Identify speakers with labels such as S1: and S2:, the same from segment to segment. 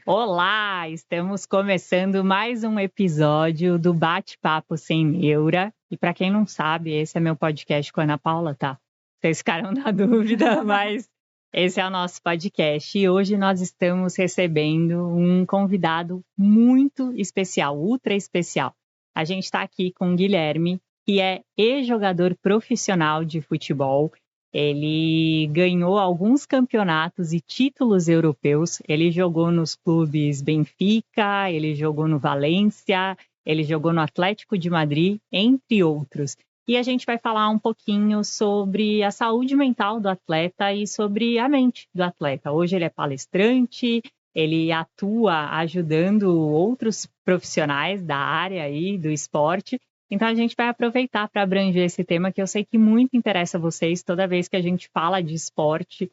S1: Olá, estamos começando mais um episódio do Bate-Papo Sem Neura. E para quem não sabe, esse é meu podcast com a Ana Paula, tá? Vocês ficaram na dúvida, mas esse é o nosso podcast. E hoje nós estamos recebendo um convidado muito especial, ultra especial. A gente está aqui com o Guilherme, que é ex-jogador profissional de futebol. Ele ganhou alguns campeonatos e títulos europeus. Ele jogou nos clubes Benfica, ele jogou no Valência, ele jogou no Atlético de Madrid, entre outros. E a gente vai falar um pouquinho sobre a saúde mental do atleta e sobre a mente do atleta. Hoje ele é palestrante, ele atua ajudando outros profissionais da área aí do esporte. Então a gente vai aproveitar para abranger esse tema que eu sei que muito interessa a vocês. Toda vez que a gente fala de esporte,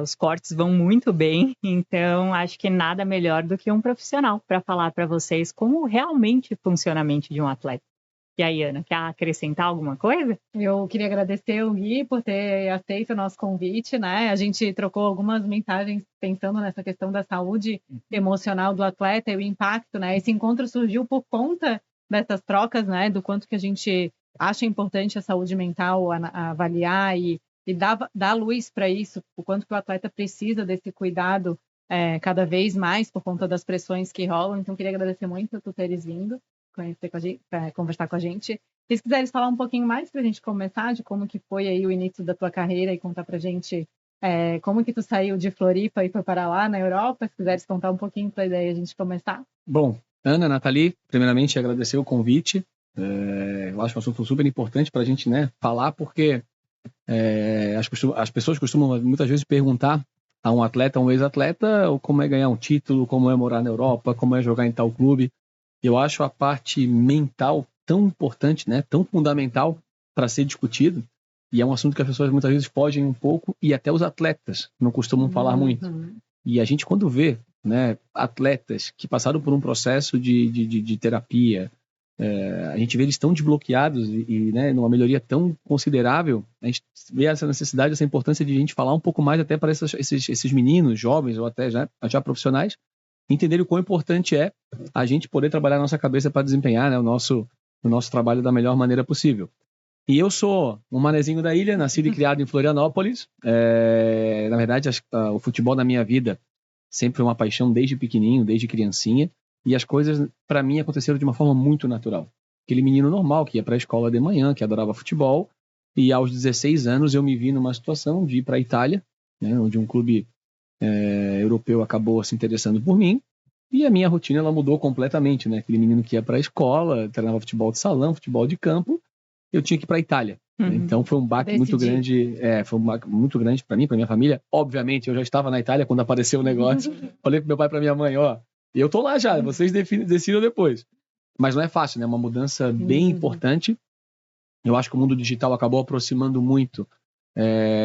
S1: os cortes vão muito bem. Então acho que nada melhor do que um profissional para falar para vocês como realmente funciona a mente de um atleta. E aí, Ana, quer acrescentar alguma coisa?
S2: Eu queria agradecer o Gui por ter aceito o nosso convite, né? A gente trocou algumas mensagens pensando nessa questão da saúde emocional do atleta e o impacto, né? Esse encontro surgiu por conta dessas trocas, né? Do quanto que a gente acha importante a saúde mental, a avaliar e dar luz para isso, o quanto que o atleta precisa desse cuidado cada vez mais por conta das pressões que rolam. Então, queria agradecer muito por teres vindo conhecer com a gente, conversar com a gente. Se quiseres falar um pouquinho mais para a gente começar, de como que foi aí o início da tua carreira e contar para a gente como que tu saiu de Floripa e foi para lá na Europa, se quiseres contar um pouquinho para a gente começar.
S3: Bom, Ana, Nathalie, primeiramente agradecer o convite. Eu acho um assunto super importante para a gente, né, falar, porque as pessoas costumam muitas vezes perguntar a um atleta, a um ex-atleta, como é ganhar um título, como é morar na Europa, como é jogar em tal clube. Eu acho a parte mental tão importante, né, tão fundamental para ser discutido, e é um assunto que as pessoas muitas vezes fogem um pouco, e até os atletas não costumam falar muito. E a gente, quando vê, né, atletas que passaram por um processo de terapia, a gente vê eles tão desbloqueados e né, numa melhoria tão considerável, a gente vê essa necessidade, essa importância de a gente falar um pouco mais até para esses meninos, jovens ou até já profissionais, entender o quão importante é a gente poder trabalhar a nossa cabeça para desempenhar, né, o nosso trabalho da melhor maneira possível. E eu sou um manezinho da ilha, nascido e criado em Florianópolis. Na verdade, o futebol na minha vida sempre foi uma paixão desde pequenininho, desde criancinha. E as coisas, para mim, aconteceram de uma forma muito natural. Aquele menino normal que ia para a escola de manhã, que adorava futebol. E aos 16 anos eu me vi numa situação de ir para a Itália, né, onde um clube europeu acabou se interessando por mim, e a minha rotina ela mudou completamente, né? Aquele menino que ia para a escola, treinava futebol de salão, futebol de campo, eu tinha que ir para a Itália. Então foi um baque muito grande, foi um baque muito grande para mim, para minha família. Obviamente, eu já estava na Itália quando apareceu o negócio. Falei pro meu pai e pra minha mãe, eu tô lá já, vocês decidam depois. Mas não é fácil, né? É uma mudança bem importante. Eu acho que o mundo digital acabou aproximando muito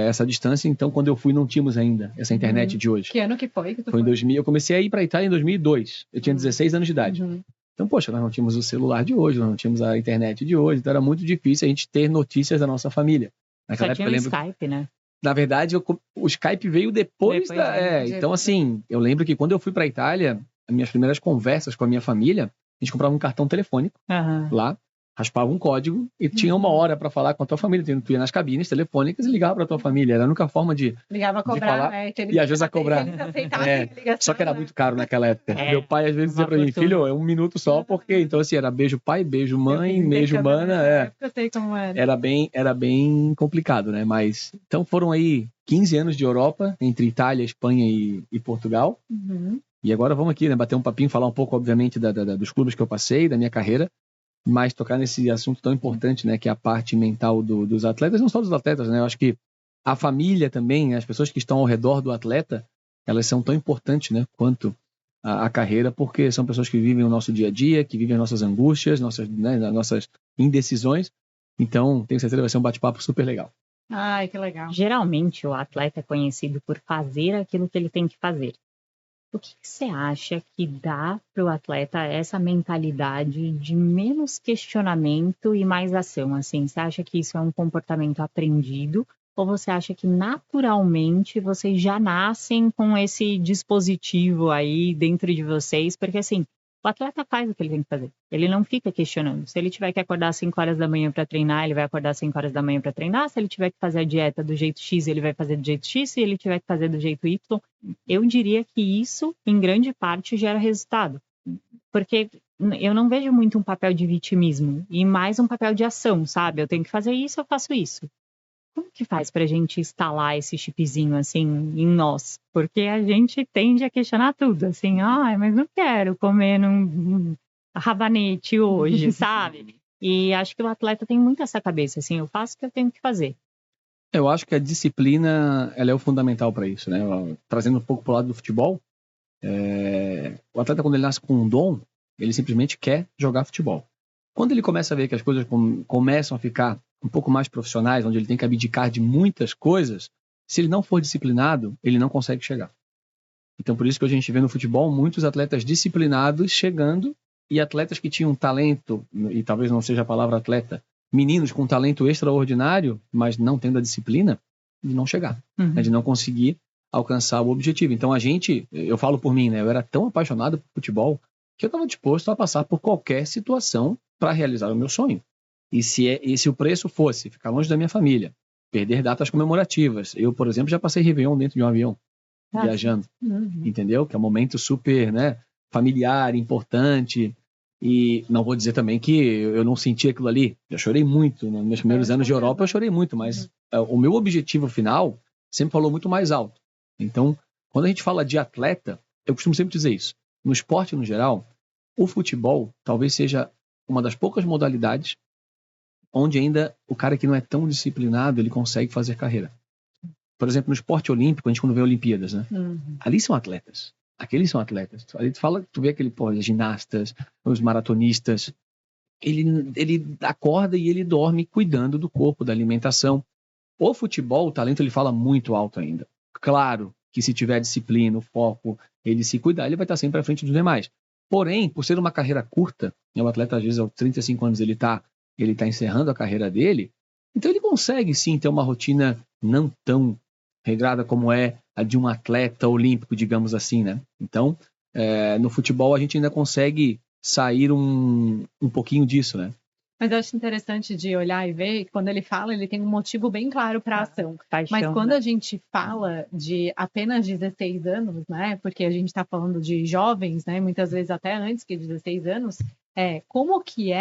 S3: essa distância, então quando eu fui não tínhamos ainda essa internet de hoje.
S2: Que ano que foi?
S3: Foi em 2000, eu comecei a ir para a Itália em 2002, eu tinha 16 anos de idade. Então, poxa, nós não tínhamos o celular de hoje, nós não tínhamos a internet de hoje, então era muito difícil a gente ter notícias da nossa família.
S1: Naquela época, eu lembro... Skype, né?
S3: Na verdade, o Skype veio depois então, assim, eu lembro que quando eu fui para a Itália, as minhas primeiras conversas com a minha família, a gente comprava um cartão telefônico lá, raspava um código e tinha uma hora para falar com a tua família. Tu ia nas cabines telefônicas e ligava para tua família. Era a única forma de
S2: ligava a cobrar,
S3: falar, e às vezes a cobrar. Só que era muito caro naquela época. Meu pai às vezes dizia para mim, filho, é um minuto só, porque então assim, era beijo pai, beijo mãe, beijo mana.
S2: Eu sei como era.
S3: Era bem complicado, né? Mas então foram aí 15 anos de Europa, entre Itália, Espanha e Portugal. E agora vamos aqui, né, bater um papinho, falar um pouco, obviamente, dos clubes que eu passei, da minha carreira, mas tocar nesse assunto tão importante, né, que é a parte mental dos atletas, não só dos atletas, né, eu acho que a família também, as pessoas que estão ao redor do atleta, elas são tão importantes, né, quanto a carreira, porque são pessoas que vivem o nosso dia a dia, que vivem as nossas angústias, nossas indecisões, então tenho certeza que vai ser um bate-papo super legal.
S2: Ai, que legal.
S1: Geralmente o atleta é conhecido por fazer aquilo que ele tem que fazer. O que você acha que dá para o atleta essa mentalidade de menos questionamento e mais ação? Assim, você acha que isso é um comportamento aprendido Ou você acha que naturalmente vocês já nascem com esse dispositivo aí dentro de vocês? Porque assim, o atleta faz o que ele tem que fazer. Ele não fica questionando. Se ele tiver que acordar às 5 horas da manhã para treinar, ele vai acordar às 5 horas da manhã para treinar. Se ele tiver que fazer a dieta do jeito X, ele vai fazer do jeito X. Se ele tiver que fazer do jeito Y, eu diria que isso, em grande parte, gera resultado. Porque eu não vejo muito um papel de vitimismo e mais um papel de ação, sabe? Eu tenho que fazer isso, eu faço isso. Como que faz pra gente instalar esse chipzinho, assim, em nós? Porque a gente tende a questionar tudo, assim, mas não quero comer num rabanete hoje, sabe? E acho que o atleta tem muito essa cabeça, assim, eu faço o que eu tenho que fazer.
S3: Eu acho que a disciplina, ela é o fundamental para isso, né? Trazendo um pouco pro lado do futebol, o atleta, quando ele nasce com um dom, ele simplesmente quer jogar futebol. Quando ele começa a ver que as coisas começam a ficar um pouco mais profissionais, onde ele tem que abdicar de muitas coisas, se ele não for disciplinado, ele não consegue chegar. Então, por isso que a gente vê no futebol muitos atletas disciplinados chegando e atletas que tinham talento, e talvez não seja a palavra atleta, meninos com talento extraordinário, mas não tendo a disciplina, de não chegar, de não conseguir alcançar o objetivo. Então, eu falo por mim, né? Eu era tão apaixonado por futebol que eu estava disposto a passar por qualquer situação para realizar o meu sonho. E se o preço fosse ficar longe da minha família, perder datas comemorativas. Eu, por exemplo, já passei Réveillon dentro de um avião, viajando, entendeu? Que é um momento super, né, familiar, importante. E não vou dizer também que eu não senti aquilo ali. Eu chorei muito. Nos meus primeiros anos de Europa, eu chorei muito. Mas o meu objetivo final sempre falou muito mais alto. Então, quando a gente fala de atleta, eu costumo sempre dizer isso. No esporte, no geral, o futebol talvez seja uma das poucas modalidades onde ainda o cara que não é tão disciplinado, ele consegue fazer carreira. Por exemplo, no esporte olímpico, a gente quando vê Olimpíadas, né? Ali são atletas. Aqueles são atletas. Ali tu vê os ginastas, os maratonistas. Ele acorda e ele dorme cuidando do corpo, da alimentação. O futebol, o talento, ele fala muito alto ainda. Claro que se tiver disciplina, o foco, ele se cuidar, ele vai estar sempre à frente dos demais. Porém, por ser uma carreira curta, o atleta às vezes aos 35 anos ele está encerrando a carreira dele, então ele consegue sim ter uma rotina não tão regrada como é a de um atleta olímpico, digamos assim, né? Então, no futebol a gente ainda consegue sair um pouquinho disso, né?
S2: Mas eu acho interessante de olhar e ver que quando ele fala, ele tem um motivo bem claro para a ação.
S1: Paixão,
S2: mas quando a gente fala de apenas 16 anos, né? Porque a gente está falando de jovens, né? Muitas vezes até antes que 16 anos, como que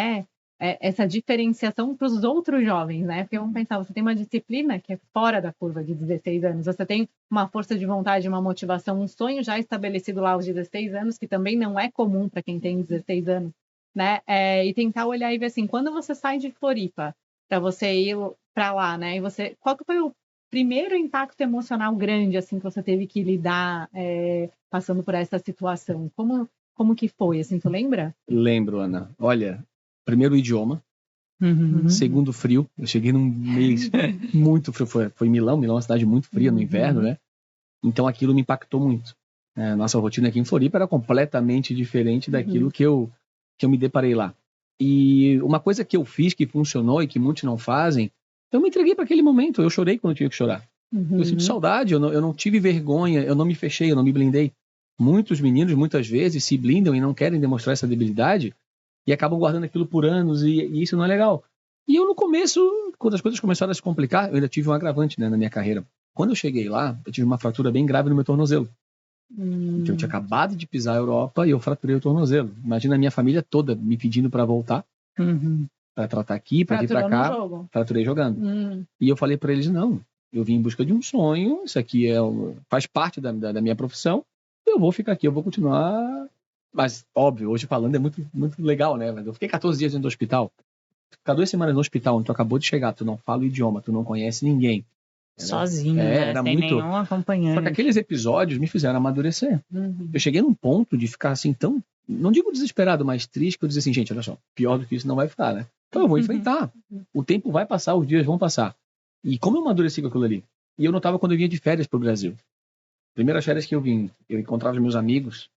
S2: essa diferenciação para os outros jovens, né? Porque vamos pensar, você tem uma disciplina que é fora da curva de 16 anos, você tem uma força de vontade, uma motivação, um sonho já estabelecido lá aos 16 anos, que também não é comum para quem tem 16 anos. Né? E tentar olhar e ver assim, quando você sai de Floripa para você ir para lá, né? E qual que foi o primeiro impacto emocional grande assim que você teve que lidar passando por essa situação? Como que foi? Assim, tu lembra?
S3: Lembro, Ana. Olha, primeiro o idioma, segundo frio. Eu cheguei num mês muito frio. Foi Milão. Milão é uma cidade muito fria no inverno, né? Então aquilo me impactou muito. Nossa rotina aqui em Floripa era completamente diferente daquilo que eu me deparei lá. E uma coisa que eu fiz que funcionou e que muitos não fazem, eu me entreguei para aquele momento. Eu chorei quando eu tinha que chorar. Eu sinto saudade, eu não tive vergonha, eu não me fechei, eu não me blindei. Muitos meninos, muitas vezes, se blindam e não querem demonstrar essa debilidade e acabam guardando aquilo por anos e isso não é legal. E eu no começo, quando as coisas começaram a se complicar, eu ainda tive um agravante, né, na minha carreira. Quando eu cheguei lá, eu tive uma fratura bem grave no meu tornozelo. Eu tinha acabado de pisar a Europa e eu fraturei o tornozelo. Imagina a minha família toda me pedindo para voltar, para tratar aqui, para vir para cá. Fraturei jogando. E eu falei para eles, não, eu vim em busca de um sonho, isso aqui faz parte da minha profissão, eu vou ficar aqui, eu vou continuar. Mas, óbvio, hoje falando é muito, muito legal, né? Eu fiquei 14 dias dentro do hospital. Ficar 2 semanas no hospital, onde tu acabou de chegar, tu não fala o idioma, tu não conhece ninguém.
S1: Sozinho, né?
S3: Era
S1: sem
S3: muito...
S1: nenhum acompanhante.
S3: Só que aqueles episódios me fizeram amadurecer. Eu cheguei num ponto de ficar assim tão, não digo desesperado, mas triste, que eu dizia assim, gente, olha só, pior do que isso não vai ficar, né? Então eu vou enfrentar. O tempo vai passar, os dias vão passar. E como eu amadureci com aquilo ali? E eu notava quando eu vinha de férias pro Brasil. Primeiras férias que eu vim, eu encontrava os meus amigos,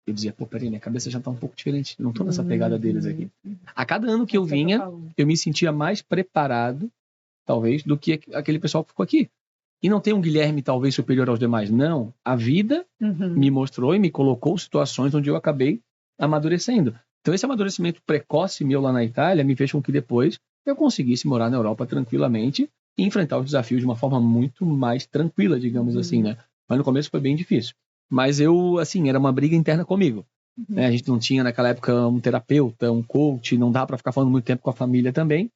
S3: eu dizia, pô, peraí, minha cabeça já tá um pouco diferente, eu não tô nessa pegada deles aqui. A cada ano que eu vinha, eu me sentia mais preparado talvez, do que aquele pessoal que ficou aqui. E não tem um Guilherme talvez superior aos demais, não. A vida me mostrou e me colocou situações onde eu acabei amadurecendo. Então esse amadurecimento precoce meu lá na Itália me fez com que depois eu conseguisse morar na Europa tranquilamente e enfrentar os desafios de uma forma muito mais tranquila, digamos assim, né? Mas no começo foi bem difícil. Mas eu, assim, era uma briga interna comigo. Né? A gente não tinha naquela época um terapeuta, um coach, não dá para ficar falando muito tempo com a família também.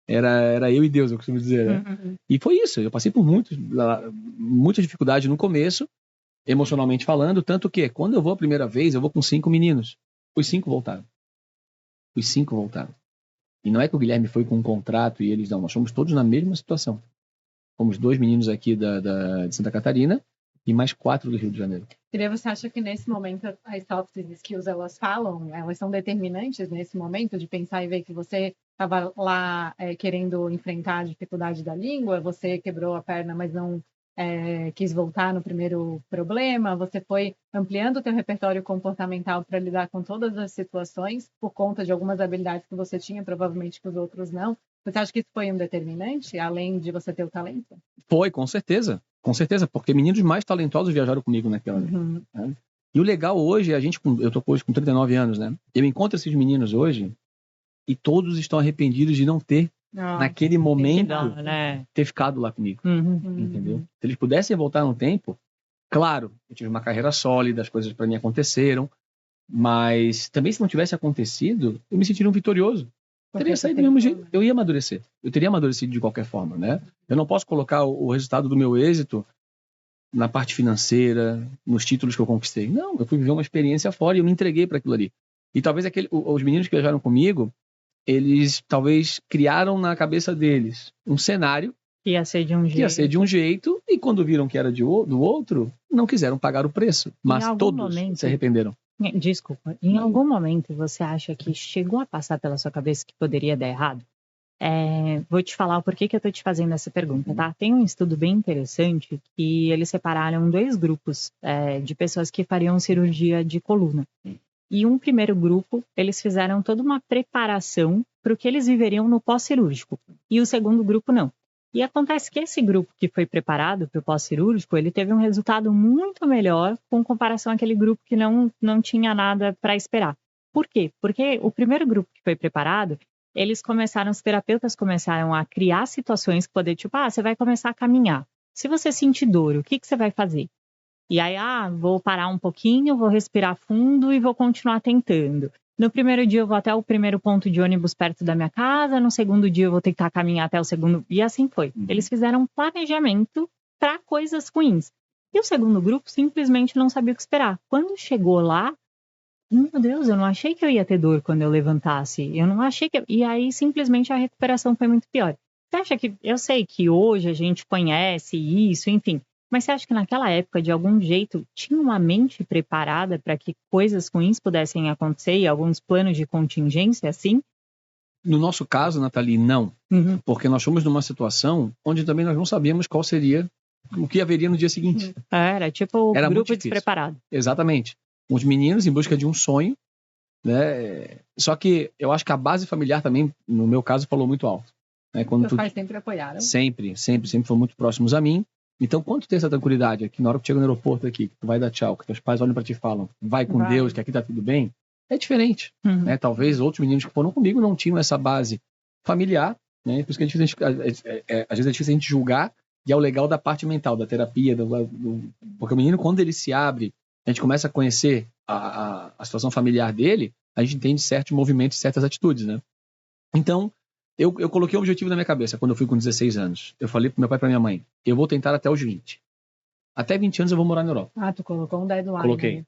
S3: Era eu e Deus, eu costumo dizer, né? E foi isso, eu passei por muita dificuldade no começo, emocionalmente falando, tanto que quando eu vou a primeira vez, eu vou com 5 meninos. Os 5 voltaram. E não é que o Guilherme foi com um contrato e eles não, nós fomos todos na mesma situação. Fomos 2 meninos aqui de Santa Catarina e mais 4 do Rio de Janeiro.
S2: Você acha que nesse momento as soft skills elas são determinantes nesse momento de pensar e ver que você estava lá querendo enfrentar a dificuldade da língua, você quebrou a perna, mas não quis voltar no primeiro problema, você foi ampliando o teu repertório comportamental para lidar com todas as situações por conta de algumas habilidades que você tinha, provavelmente que os outros não. Você acha que isso foi um determinante, além de você ter o talento?
S3: Foi, com certeza. Com certeza, porque meninos mais talentosos viajaram comigo naquela vez. Né? E o legal hoje é eu tô hoje com 39 anos, né? Eu encontro esses meninos hoje e todos estão arrependidos de não ter, naquele momento, ter ficado lá comigo. Entendeu? Se eles pudessem voltar no tempo, claro, eu tive uma carreira sólida, as coisas para mim aconteceram, mas também se não tivesse acontecido, eu me sentiria um vitorioso. Eu teria saído do mesmo jeito, eu ia amadurecer. Eu teria amadurecido de qualquer forma, né? Eu não posso colocar o resultado do meu êxito na parte financeira, nos títulos que eu conquistei. Não, eu fui viver uma experiência fora e eu me entreguei para aquilo ali. E talvez os meninos que viajaram comigo, eles talvez criaram na cabeça deles um cenário
S1: que ia ser de
S3: um jeito e quando viram que era do outro, não quiseram pagar o preço. Mas todos se arrependeram.
S1: Desculpa, em algum momento você acha que chegou a passar pela sua cabeça que poderia dar errado? Vou te falar o porquê que eu estou te fazendo essa pergunta, tá? Tem um estudo bem interessante que eles separaram 2 grupos de pessoas que fariam cirurgia de coluna. E um primeiro grupo, eles fizeram toda uma preparação para o que eles viveriam no pós-cirúrgico. E o segundo grupo, não. E acontece que esse grupo que foi preparado para o pós-cirúrgico, ele teve um resultado muito melhor com comparação àquele grupo que não tinha nada para esperar. Por quê? Porque o primeiro grupo que foi preparado, os terapeutas começaram a criar situações que poder, tipo, você vai começar a caminhar. Se você sentir dor, o que você vai fazer? E aí, vou parar um pouquinho, vou respirar fundo e vou continuar tentando. No primeiro dia eu vou até o primeiro ponto de ônibus perto da minha casa, no segundo dia eu vou tentar caminhar até o segundo, e assim foi. Eles fizeram um planejamento para coisas ruins. E o segundo grupo simplesmente não sabia o que esperar. Quando chegou lá, meu Deus, eu não achei que eu ia ter dor quando eu levantasse. Eu não achei que... E aí simplesmente a recuperação foi muito pior. Você acha que... Eu sei que hoje a gente conhece isso, enfim... Mas você acha que naquela época, de algum jeito, tinha uma mente preparada para que coisas ruins pudessem acontecer e alguns planos de contingência, assim?
S3: No nosso caso, Nathalie, não. Porque nós fomos numa situação onde também nós não sabíamos qual seria o que haveria no dia seguinte.
S1: Era tipo o grupo despreparado.
S3: Exatamente. Os meninos em busca de um sonho, né? Só que eu acho que a base familiar também, no meu caso, falou muito alto. Né?
S2: Seus pais sempre apoiaram?
S3: Sempre foram muito próximos a mim. Então, quando tu tem essa tranquilidade aqui, na hora que tu chega no aeroporto aqui, que tu vai dar tchau, que teus pais olham pra ti e falam, vai com Deus, que aqui tá tudo bem, é diferente. Né? Talvez outros meninos que foram comigo não tinham essa base familiar, né? Por isso que às vezes é difícil a gente julgar, e é o legal da parte mental, da terapia, porque o menino, quando ele se abre, a gente começa a conhecer a situação familiar dele, a gente entende certos movimentos, certas atitudes, né? Então, eu coloquei um objetivo na minha cabeça quando eu fui com 16 anos. Eu falei pro meu pai e pra minha mãe, eu vou tentar até os 20. Até 20 anos eu vou morar na Europa.
S2: Tu colocou um deadline.
S3: Coloquei.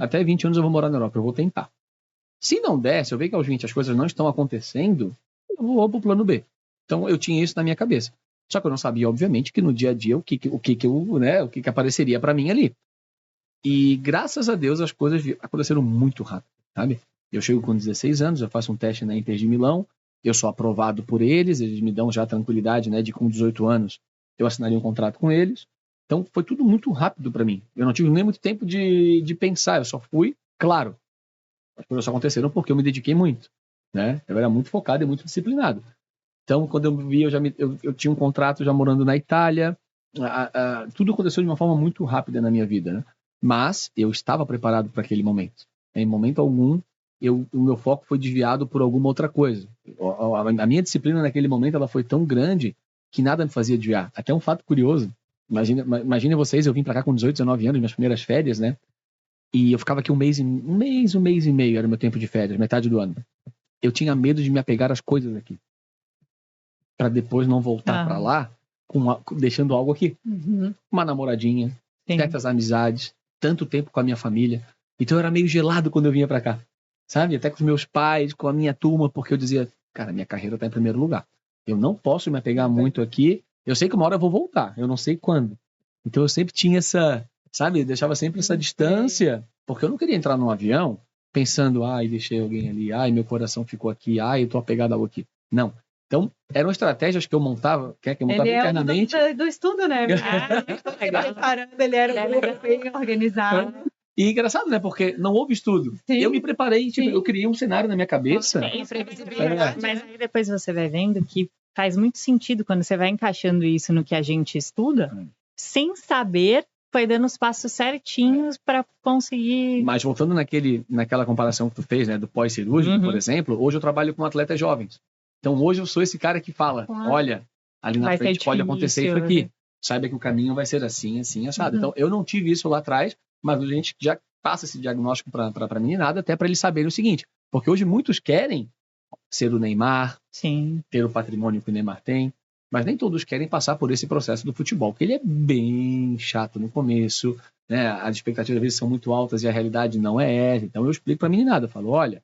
S3: Até 20 anos eu vou morar na Europa, eu vou tentar. Se não der, se eu ver que aos 20 as coisas não estão acontecendo, eu vou pro plano B. Então eu tinha isso na minha cabeça. Só que eu não sabia, obviamente, que no dia a dia o que apareceria pra mim ali. E graças a Deus as coisas aconteceram muito rápido, sabe? Eu chego com 16 anos, eu faço um teste na Inter de Milão, eu sou aprovado por eles me dão já a tranquilidade, né, de com 18 anos eu assinaria um contrato com eles. Então foi tudo muito rápido para mim. Eu não tive nem muito tempo de pensar, eu só fui, claro. As coisas só aconteceram porque eu me dediquei muito, né? Eu era muito focado e muito disciplinado. Então, quando eu vi, eu tinha um contrato já morando na Itália. Tudo aconteceu de uma forma muito rápida na minha vida, né? Mas eu estava preparado para aquele momento. Em momento algum, o meu foco foi desviado por alguma outra coisa. A minha disciplina naquele momento ela foi tão grande que nada me fazia desviar. Até um fato curioso. Imagine vocês, eu vim para cá com 18, 19 anos, minhas primeiras férias, né? E eu ficava aqui um mês e meio, era o meu tempo de férias, metade do ano. Eu tinha medo de me apegar às coisas aqui. Para depois não voltar para lá, deixando algo aqui. Uma namoradinha, certas amizades, tanto tempo com a minha família. Então eu era meio gelado quando eu vinha para cá. Sabe? Até com os meus pais, com a minha turma, porque eu dizia, cara, minha carreira tá em primeiro lugar. Eu não posso me apegar muito aqui. Eu sei que uma hora eu vou voltar, eu não sei quando. Então eu sempre tinha sabe, deixava sempre essa distância, porque eu não queria entrar num avião pensando, deixei alguém ali, meu coração ficou aqui, eu tô apegado a algo aqui. Não. Então, eram estratégias que eu montava, que eu montava internamente.
S2: Do estudo, né? Ele era bem organizado.
S3: E engraçado, né? Porque não houve estudo. Sim. Eu me preparei, eu criei um cenário na minha cabeça.
S1: Mas aí depois você vai vendo que faz muito sentido quando você vai encaixando isso no que a gente estuda, sem saber, foi dando os passos certinhos para conseguir...
S3: Mas voltando naquela comparação que tu fez, né? Do pós-cirúrgico, por exemplo, hoje eu trabalho com atletas jovens. Então hoje eu sou esse cara que fala, olha, ali na frente pode acontecer isso aqui. Saiba que o caminho vai ser assim, assim, assado. Então eu não tive isso lá atrás, mas a gente já passa esse diagnóstico para a meninada, até para eles saberem o seguinte, porque hoje muitos querem ser o Neymar, ter o patrimônio que o Neymar tem, mas nem todos querem passar por esse processo do futebol, porque ele é bem chato no começo, né? As expectativas às vezes são muito altas e a realidade não é essa. Então eu explico para a meninada, eu falo, olha,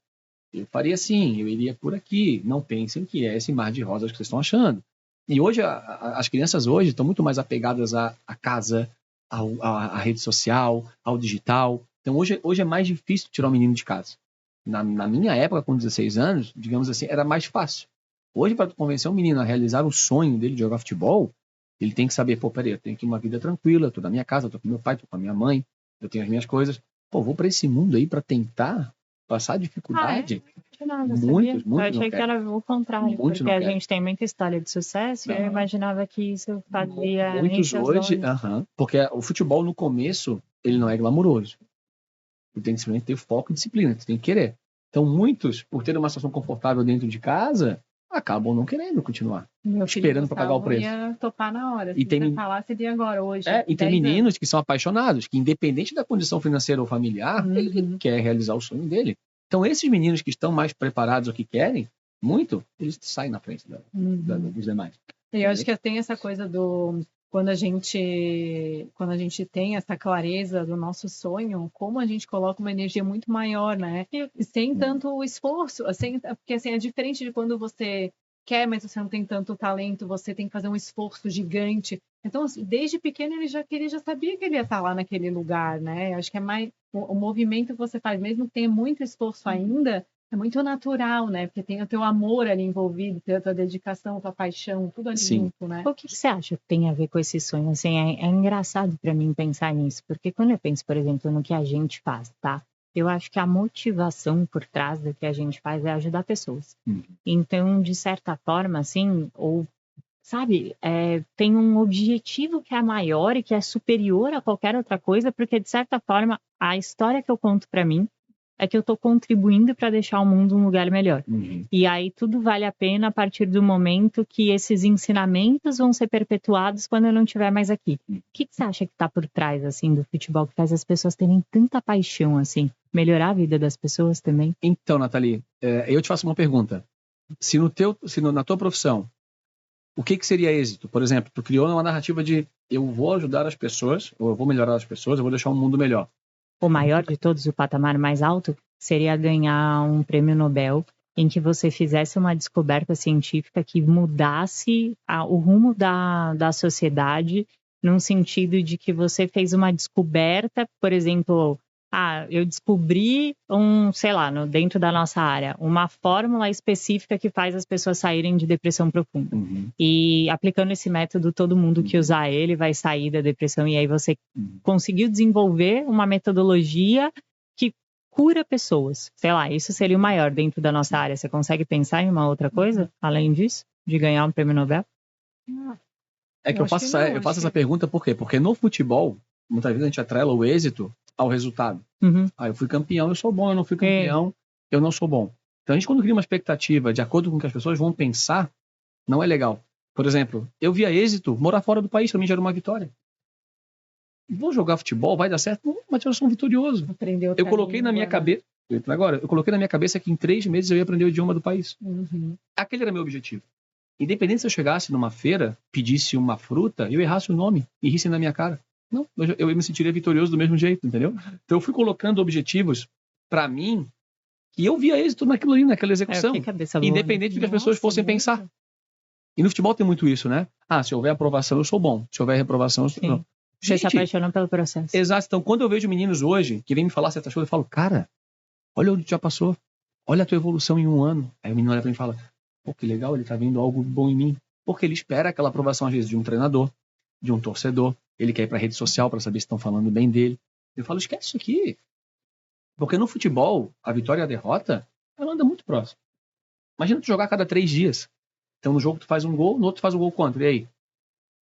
S3: eu faria assim, eu iria por aqui, não pensem que é esse mar de rosas que vocês estão achando. E hoje, as crianças hoje estão muito mais apegadas à casa, à rede social, ao digital. Então hoje é mais difícil tirar o menino de casa. Na minha época, com 16 anos, digamos assim, era mais fácil. Hoje, para convencer um menino a realizar o sonho dele de jogar futebol, ele tem que saber, peraí, eu tenho aqui uma vida tranquila, eu tô na minha casa, eu tô com meu pai, tô com a minha mãe, eu tenho as minhas coisas. Vou para esse mundo aí para tentar passar dificuldade. Muitos
S1: eu achei que era o contrário, porque a gente tem muita história de sucesso e eu imaginava que isso fazia...
S3: Muitos hoje, porque o futebol no começo, ele não é glamouroso. Tu tem que simplesmente ter foco e disciplina, tu tem que querer. Então muitos, por ter uma situação confortável dentro de casa, acabam não querendo continuar. Esperando para pagar o preço.
S2: Ia topar na hora. Se você falar, seria agora, hoje.
S3: E tem meninos que são apaixonados, que independente da condição financeira ou familiar, ele quer realizar o sonho dele. Então esses meninos que estão mais preparados ou que querem muito, eles saem na frente dos demais.
S2: E eu acho que tem essa coisa do... Quando a gente tem essa clareza do nosso sonho, como a gente coloca uma energia muito maior, né? E sem tanto esforço, assim, porque assim, é diferente de quando você quer, mas você não tem tanto talento, você tem que fazer um esforço gigante. Então, assim, desde pequeno ele já sabia que ele ia estar lá naquele lugar, né? Acho que é mais o movimento que você faz, mesmo que tenha muito esforço ainda, é muito natural, né? Porque tem o teu amor ali envolvido, a tua dedicação, a tua paixão, tudo ali junto, né?
S1: O que você acha que tem a ver com esse sonho? Assim, é engraçado para mim pensar nisso, porque quando eu penso, por exemplo, no que a gente faz, tá? Eu acho que a motivação por trás do que a gente faz é ajudar pessoas. Então, de certa forma, assim, sabe, tem um objetivo que é maior e que é superior a qualquer outra coisa, porque, de certa forma, a história que eu conto para mim é que eu estou contribuindo para deixar o mundo um lugar melhor. E aí tudo vale a pena a partir do momento que esses ensinamentos vão ser perpetuados quando eu não estiver mais aqui. O que você acha que está por trás, assim, do futebol, que faz as pessoas terem tanta paixão, assim? Melhorar a vida das pessoas também?
S3: Então, Nathalie, eu te faço uma pergunta. Se na tua profissão, o que seria êxito? Por exemplo, tu criou uma narrativa de eu vou ajudar as pessoas, ou eu vou melhorar as pessoas, eu vou deixar o mundo melhor.
S1: O maior de todos, o patamar mais alto, seria ganhar um prêmio Nobel em que você fizesse uma descoberta científica que mudasse o rumo da sociedade, num sentido de que você fez uma descoberta, por exemplo, eu descobri dentro da nossa área, uma fórmula específica que faz as pessoas saírem de depressão profunda. E aplicando esse método, todo mundo que usar ele vai sair da depressão, e aí você conseguiu desenvolver uma metodologia que cura pessoas. Sei lá, isso seria o maior dentro da nossa área. Você consegue pensar em uma outra coisa além disso? de ganhar um prêmio Nobel?
S3: É que eu faço essa pergunta por quê? Porque no futebol, muitas vezes a gente atrela o êxito ao resultado.
S1: Uhum.
S3: Eu fui campeão, eu sou bom. Eu não fui campeão, eu não sou bom. Então a gente, quando cria uma expectativa de acordo com o que as pessoas vão pensar, não é legal. Por exemplo, eu via êxito, morar fora do país, pra mim já era uma vitória. Vou jogar futebol, vai dar certo? Não, mas eu sou um vitorioso. Eu coloquei na minha cabeça... eu coloquei na minha cabeça que em 3 meses eu ia aprender o idioma do país.
S2: Uhum.
S3: Aquele era meu objetivo. Independente se eu chegasse numa feira, pedisse uma fruta, eu errasse o nome e rissem na minha cara. Não, eu me sentiria vitorioso do mesmo jeito, entendeu? Então eu fui colocando objetivos pra mim que eu via êxito naquilo ali, naquela execução. Independente do que as pessoas fossem pensar. E no futebol tem muito isso, né? Se houver aprovação, eu sou bom. Se houver reprovação, eu sou bom.
S1: Você se apaixona pelo processo.
S3: Exato. Então, quando eu vejo meninos hoje que vêm me falar certas coisas, eu falo, cara, olha onde já passou. Olha a tua evolução em 1 ano. Aí o menino olha pra mim e fala, pô, que legal, ele tá vendo algo bom em mim. Porque ele espera aquela aprovação, às vezes, de um treinador, de um torcedor. Ele quer ir pra rede social pra saber se estão falando bem dele. Eu falo, esquece isso aqui. Porque no futebol, a vitória e a derrota, ela anda muito próximo. Imagina tu jogar a cada 3 dias. Então, no jogo tu faz um gol, no outro tu faz um gol contra. E aí?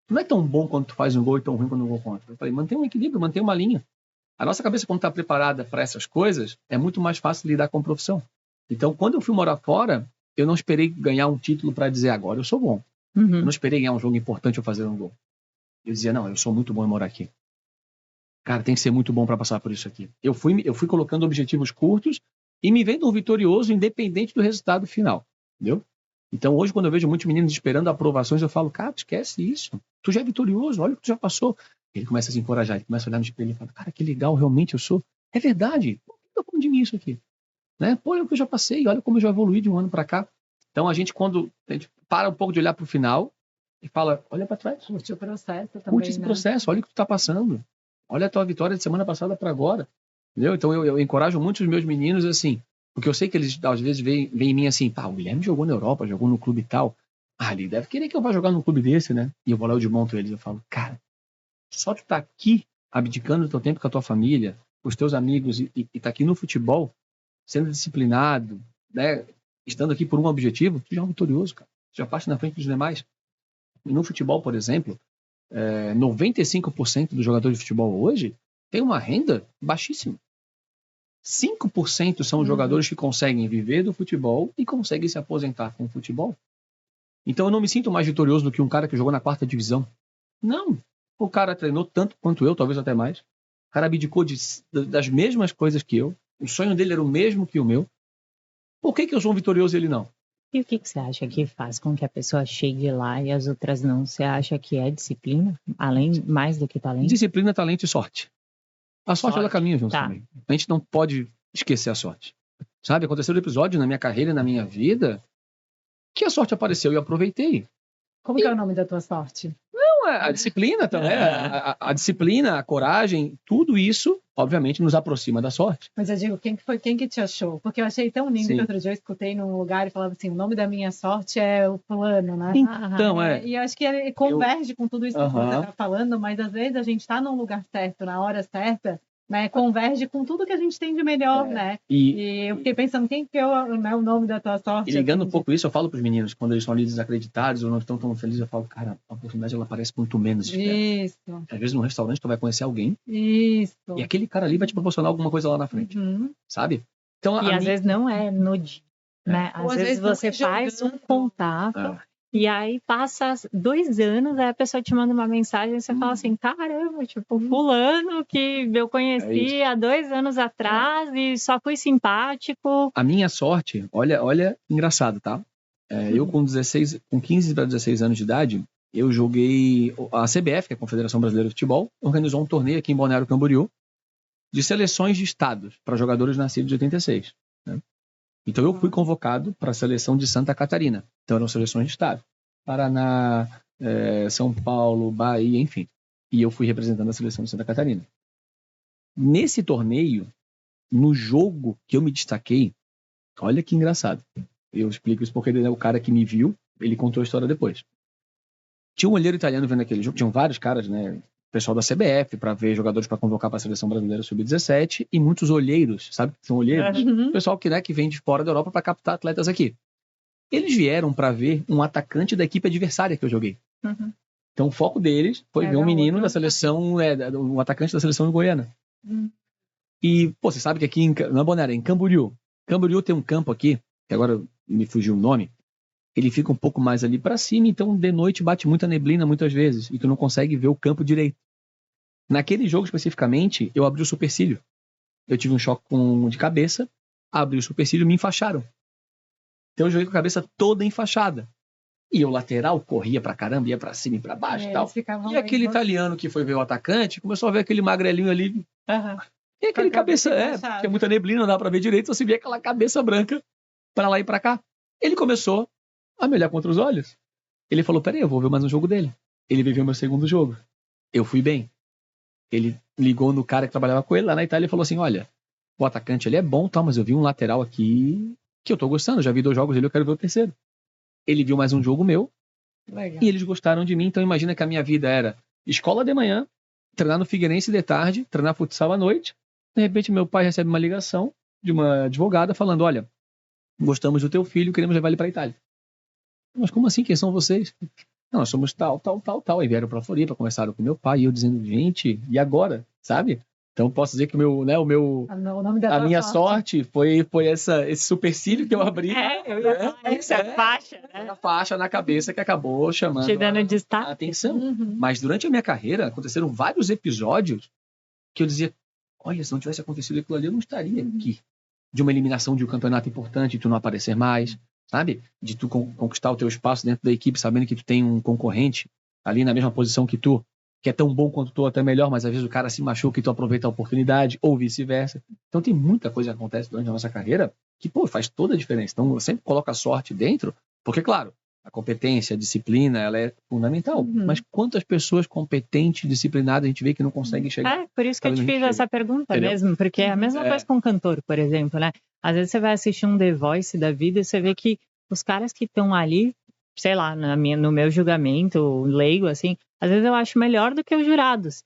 S3: Tu não é tão bom quando tu faz um gol e tão ruim quando um gol contra. Eu falei, mantém um equilíbrio, mantém uma linha. A nossa cabeça, quando tá preparada para essas coisas, é muito mais fácil lidar com a profissão. Então, quando eu fui morar fora, eu não esperei ganhar um título para dizer agora eu sou bom.
S1: Uhum.
S3: Eu não esperei ganhar um jogo importante ou fazer um gol. Eu dizia, não, eu sou muito bom em morar aqui. Cara, tem que ser muito bom para passar por isso aqui. Eu fui colocando objetivos curtos e me vendo um vitorioso independente do resultado final. Entendeu? Então, hoje, quando eu vejo muitos meninos esperando aprovações, eu falo, cara, esquece isso. Tu já é vitorioso, olha o que tu já passou. Ele começa a se encorajar, ele começa a olhar no espelho e fala, cara, que legal, realmente eu sou. É verdade. Por que eu tô falando de mim isso aqui? Né? Pô, é o que eu já passei, olha como eu já evoluí de um ano para cá. Então, a gente para um pouco de olhar pro final e fala, olha para trás.
S2: Curte o processo também,
S3: Curte esse processo, olha o que tu tá passando. Olha a tua vitória de semana passada para agora. Entendeu? Então, eu encorajo muito os meus meninos assim, porque eu sei que eles, às vezes, veem em mim assim, o Guilherme jogou na Europa, jogou no clube e tal. Ele deve querer que eu vá jogar num clube desse, né? E eu vou lá, eu desmonto eles, eu falo, cara, só tu tá aqui, abdicando do teu tempo com a tua família, com os teus amigos, e tá aqui no futebol, sendo disciplinado, né? Estando aqui por um objetivo, tu já é um vitorioso, cara. Tu já passa na frente dos demais. E no futebol, por exemplo, 95% dos jogadores de futebol hoje tem uma renda baixíssima. 5% são os jogadores que conseguem viver do futebol e conseguem se aposentar com o futebol. Então eu não me sinto mais vitorioso do que um cara que jogou na 4ª divisão. Não. O cara treinou tanto quanto eu, talvez até mais. O cara abdicou das mesmas coisas que eu. O sonho dele era o mesmo que o meu. Por que eu sou um vitorioso e ele não?
S1: E o que você acha que faz com que a pessoa chegue lá e as outras não? Você acha que é disciplina? Mais do que talento?
S3: Disciplina, talento e sorte. A sorte ela caminha junto também. A gente não pode esquecer a sorte. Sabe, aconteceu um episódio na minha carreira e na minha vida que a sorte apareceu e eu aproveitei.
S2: Como que é o nome da tua sorte?
S3: Não, a disciplina também. A disciplina, a coragem, tudo isso, obviamente, nos aproxima da sorte.
S2: Mas eu digo, quem que te achou? Porque eu achei tão lindo que outro dia eu escutei num lugar e falava assim, o nome da minha sorte é o fulano, né?
S3: Então,
S2: E eu acho que ele converge com tudo isso que você está falando, mas às vezes a gente está num lugar certo, na hora certa, né? Converge com tudo que a gente tem de melhor, né? E eu fiquei pensando, quem que é o nome da tua sorte?
S3: E ligando um pouco isso, eu falo para os meninos, quando eles estão ali desacreditados ou não estão tão felizes, eu falo, cara, a oportunidade ela parece muito menos.
S2: Isso.
S3: Às vezes num restaurante tu vai conhecer alguém.
S2: Isso.
S3: E aquele cara ali vai te proporcionar alguma coisa lá na frente. Sabe? Então,
S1: às vezes não é no dia, né? Às vezes você faz um contato e aí passa 2 anos, aí a pessoa te manda uma mensagem e você fala assim, caramba, tipo, fulano que eu conheci há 2 anos atrás e só fui simpático.
S3: A minha sorte, olha, engraçado, tá? Eu com 15 para 16 anos de idade, eu joguei a CBF, que é a Confederação Brasileira de Futebol, organizou um torneio aqui em Balneário Camboriú de seleções de estados para jogadores nascidos de 86. Né? Então eu fui convocado para a seleção de Santa Catarina. Então eram seleções de estado. Paraná, São Paulo, Bahia, enfim. E eu fui representando a seleção de Santa Catarina. Nesse torneio, no jogo que eu me destaquei, olha que engraçado. Eu explico isso porque ele é o cara que me viu, ele contou a história depois. Tinha um olheiro italiano vendo aquele jogo, tinham vários caras, né? Pessoal da CBF para ver jogadores para convocar para a seleção brasileira sub-17 e muitos olheiros, sabe? São olheiros. Pessoal que vem de fora da Europa para captar atletas aqui. Eles vieram para ver um atacante da equipe adversária que eu joguei.
S1: Uhum.
S3: Então o foco deles foi ver um menino da seleção, um atacante da seleção goiana. E, pô, você sabe que aqui na Bonaire, em Camboriú tem um campo aqui, que agora me fugiu o nome, ele fica um pouco mais ali para cima, então de noite bate muita neblina muitas vezes, e tu não consegue ver o campo direito. Naquele jogo especificamente, eu abri o supercílio. Eu tive um choque de cabeça, abri o supercílio e me enfaixaram. Então eu joguei com a cabeça toda enfaixada. E o lateral corria pra caramba, ia pra cima e pra baixo e tal. E aquele italiano que foi ver o atacante, começou a ver aquele magrelinho ali. E aquele cabeça, tinha muita neblina, não dava pra ver direito, você via aquela cabeça branca pra lá e pra cá. Ele começou a me olhar contra os olhos. Ele falou, peraí, eu vou ver mais um jogo dele. Ele veio ver o meu segundo jogo. Eu fui bem. Ele ligou no cara que trabalhava com ele lá na Itália e falou assim, olha, o atacante ele é bom, tá, mas eu vi um lateral aqui que eu tô gostando, já vi 2 jogos dele, eu quero ver o terceiro. Ele viu mais um jogo meu. Legal. E eles gostaram de mim, então imagina que a minha vida era escola de manhã, treinar no Figueirense de tarde, treinar futsal à noite. De repente meu pai recebe uma ligação de uma advogada falando, olha, gostamos do teu filho, queremos levar ele para a Itália. Mas como assim? Quem são vocês? Não, nós somos tal. Aí vieram pra Floripa, conversaram com meu pai, e eu dizendo, gente, e agora? Sabe? Então posso dizer que a minha sorte foi esse supercílio que eu abri.
S1: Eu ia falar essa faixa, né?
S3: A faixa na cabeça que acabou chamando
S1: te dando
S3: a atenção. Mas durante a minha carreira, aconteceram vários episódios que eu dizia, olha, se não tivesse acontecido aquilo ali, eu não estaria aqui. De uma eliminação de um campeonato importante, tu não aparecer mais, sabe? De tu conquistar o teu espaço dentro da equipe, sabendo que tu tem um concorrente ali na mesma posição que tu, que é tão bom quanto tu, até melhor, mas às vezes o cara se machuca e tu aproveita a oportunidade, ou vice-versa. Então tem muita coisa que acontece durante a nossa carreira que, pô, faz toda a diferença. Então eu sempre coloco a sorte dentro, porque, claro, a competência, a disciplina, ela é fundamental. Mas quantas pessoas competentes, disciplinadas, a gente vê que não conseguem chegar?
S1: Por isso que eu te fiz essa pergunta mesmo, porque é a mesma coisa com um cantor, por exemplo, né? Às vezes você vai assistir um The Voice da vida e você vê que os caras que estão ali, sei lá, no meu julgamento, leigo, assim, às vezes eu acho melhor do que os jurados.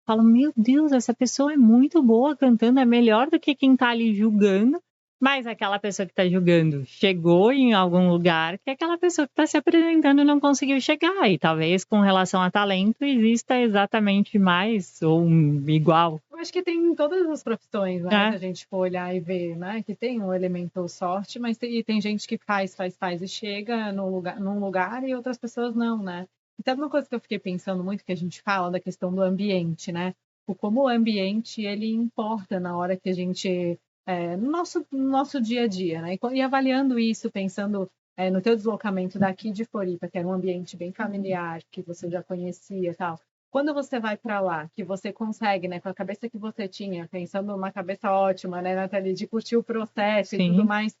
S1: Falo, meu Deus, essa pessoa é muito boa cantando, é melhor do que quem tá ali julgando, mas aquela pessoa que tá julgando chegou em algum lugar que aquela pessoa que tá se apresentando não conseguiu chegar, e talvez com relação a talento exista exatamente mais ou igual.
S2: Eu acho que tem em todas as profissões, né? Se a gente for olhar e ver, né? Que tem um elemento sorte, mas tem gente que faz e chega num lugar e outras pessoas não, né? E sabe uma coisa que eu fiquei pensando muito que a gente fala da questão do ambiente, né? Como o ambiente, ele importa na hora que a gente... no nosso dia a dia, né? E avaliando isso, pensando no teu deslocamento daqui de Floripa, que era um ambiente bem familiar, que você já conhecia e tal. Quando você vai para lá, que você consegue, né, com a cabeça que você tinha, pensando numa cabeça ótima, né, Nathalie, de curtir o processo e tudo mais,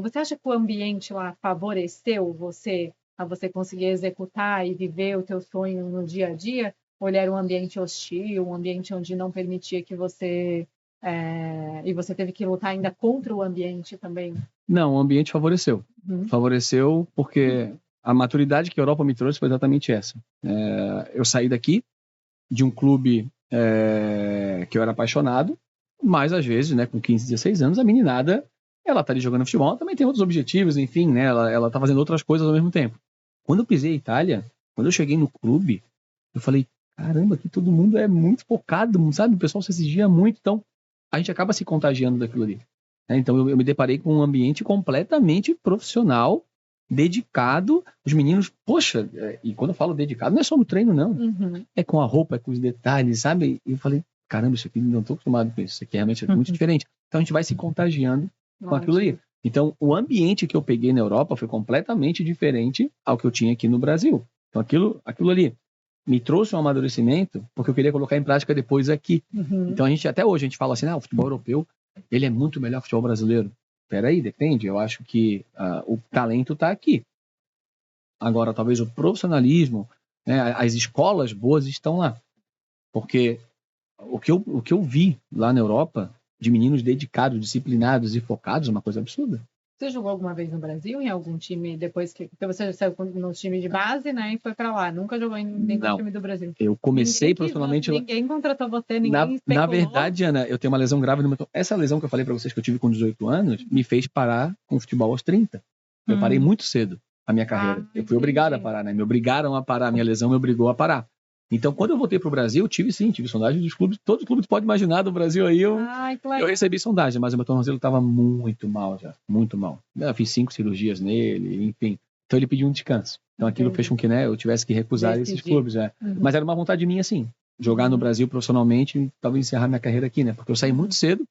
S2: você acha que o ambiente lá favoreceu você a você conseguir executar e viver o teu sonho no dia a dia? Ou ele era um ambiente hostil, um ambiente onde não permitia que você... e você teve que lutar ainda contra o ambiente também?
S3: Não, o ambiente favoreceu. Favoreceu porque a maturidade que a Europa me trouxe foi exatamente essa. Eu saí daqui de um clube que eu era apaixonado, mas às vezes, né, com 15, 16 anos, a meninada, ela tá ali jogando futebol, ela também tem outros objetivos, enfim, né, ela tá fazendo outras coisas ao mesmo tempo. Quando eu pisei em Itália, quando eu cheguei no clube, eu falei, caramba, aqui todo mundo é muito focado, sabe? O pessoal se exigia muito, então a gente acaba se contagiando daquilo ali. Então eu me deparei com um ambiente completamente profissional, dedicado. Os meninos, poxa, e quando eu falo dedicado, não é só no treino, não. É com a roupa, é com os detalhes, sabe? E eu falei, caramba, isso aqui não estou acostumado com isso. Isso aqui realmente é muito diferente. Então a gente vai se contagiando com aquilo ali. Então o ambiente que eu peguei na Europa foi completamente diferente ao que eu tinha aqui no Brasil. Então aquilo ali me trouxe um amadurecimento porque eu queria colocar em prática depois aqui. Então até hoje a gente fala assim, o futebol europeu, ele é muito melhor que o futebol brasileiro. Peraí, depende. Eu acho que o talento está aqui. Agora, talvez o profissionalismo, né, as escolas boas estão lá. Porque o que eu vi lá na Europa, de meninos dedicados, disciplinados e focados, é uma coisa absurda.
S2: Você jogou alguma vez no Brasil, em algum time, depois que você saiu no time de base, né, e foi pra lá? Nunca jogou em nenhum time do Brasil?
S3: Eu comecei profissionalmente...
S2: Ninguém contratou você, ninguém especulou?
S3: Na verdade, Ana, eu tenho uma lesão grave no meu... Essa lesão que eu falei pra vocês que eu tive com 18 anos, me fez parar com o futebol aos 30. Eu parei muito cedo a minha carreira. Eu fui obrigado a parar, né? Me obrigaram a parar, a minha lesão me obrigou a parar. Então, quando eu voltei pro Brasil, tive sondagem dos clubes, todos os clubes podem imaginar do Brasil aí, eu recebi sondagem, mas o meu tornozelo estava muito mal já, muito mal. Eu fiz 5 cirurgias nele, enfim. Então ele pediu um descanso. Então aquilo fez com que, né, eu tivesse que recusar esses clubes, né? Mas era uma vontade minha, assim, jogar no Brasil profissionalmente, talvez encerrar minha carreira aqui, né? Porque eu saí muito cedo,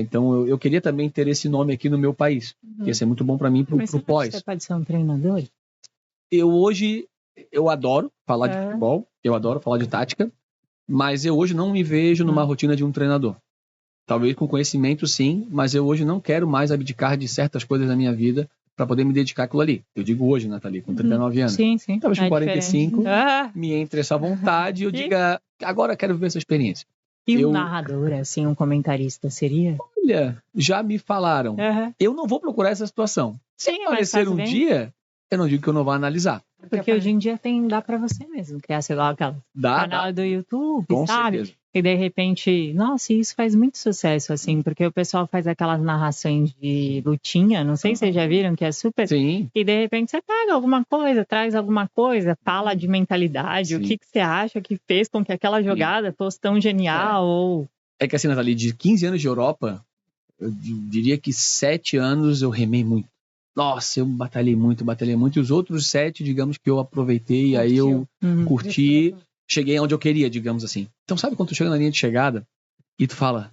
S3: então eu queria também ter esse nome aqui no meu país. Ia ser muito bom para mim, pro pós.
S1: Você pode ser um treinador?
S3: Eu adoro falar de futebol, eu adoro falar de tática, mas eu hoje não me vejo numa rotina de um treinador. Talvez com conhecimento, sim, mas eu hoje não quero mais abdicar de certas coisas da minha vida para poder me dedicar àquilo ali. Eu digo hoje, Nathalie, com 39 anos.
S1: Sim.
S3: Talvez com 45, me entre essa vontade e eu diga, agora quero viver essa experiência.
S1: E um narrador, assim, um comentarista seria?
S3: Olha, já me falaram. Eu não vou procurar essa situação. Se aparecer um dia, eu não digo que eu não vou analisar.
S1: Porque hoje em dia dá pra você mesmo criar, sei lá, aquela canal do YouTube,
S3: com
S1: sabe?
S3: Certeza.
S1: E de repente, nossa, isso faz muito sucesso, assim, porque o pessoal faz aquelas narrações de lutinha, não sei se vocês já viram, que é super...
S3: Sim.
S1: E de repente você pega alguma coisa, traz alguma coisa, fala de mentalidade, o que você acha que fez com que aquela jogada fosse tão genial, ou...
S3: É que assim, Nathalie, de 15 anos de Europa, eu diria que 7 anos eu remei muito. Nossa, eu batalhei muito. E os outros 7, digamos que eu aproveitei, e aí eu curti, cheguei onde eu queria, digamos assim. Então sabe quando tu chega na linha de chegada e tu fala...